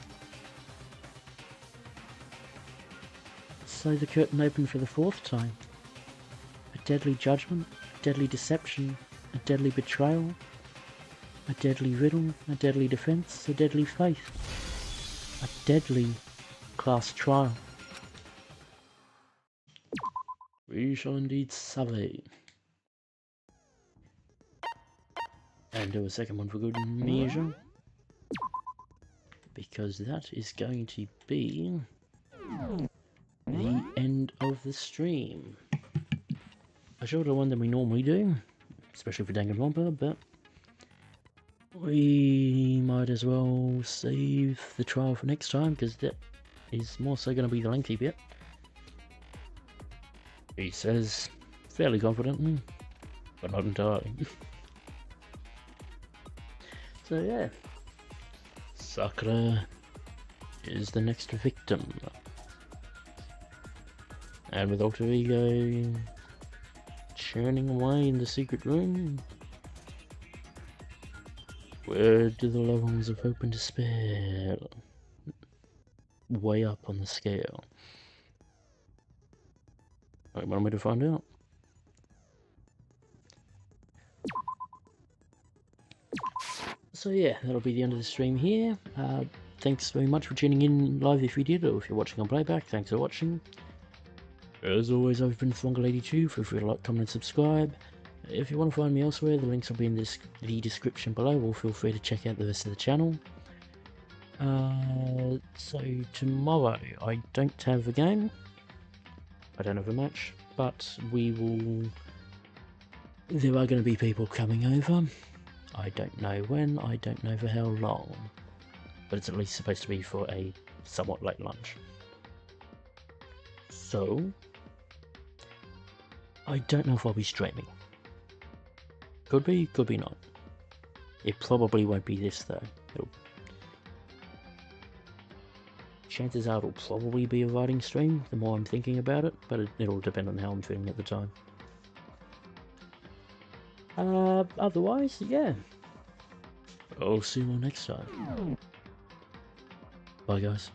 So the curtain opened for the 4th time. A deadly judgment, a deadly deception, a deadly betrayal, a deadly riddle, a deadly defense, a deadly faith, a deadly class trial. We shall indeed survey. And do a second one for good measure. because that is going to be the end of the stream. A shorter one than we normally do, especially for Danganronpa, but we might as well save the trial for next time, because that is more so going to be the lengthy bit. He says, fairly confidently, but not entirely. So yeah, Sakura is the next victim. And with Alter Ego churning away in the secret room, where do the levels of hope and despair way up on the scale? I want me to find out. So yeah, that'll be the end of the stream here. Thanks very much for tuning in live if you did, or if you're watching on playback, thanks for watching. As always, I've been Thwongalady2, feel free to like, comment and subscribe. If you want to find me elsewhere, the links will be in the description below, or feel free to check out the rest of the channel. So tomorrow, I don't have a game. I don't have a match, but there are going to be people coming over. I don't know when, I don't know for how long, but it's at least supposed to be for a somewhat late lunch. So, I don't know if I'll be streaming. Could be, could be not. It probably won't be this though. Chances are it'll probably be a writing stream, the more I'm thinking about it, but it'll depend on how I'm feeling at the time. Otherwise, yeah. I'll see you all next time. Bye guys.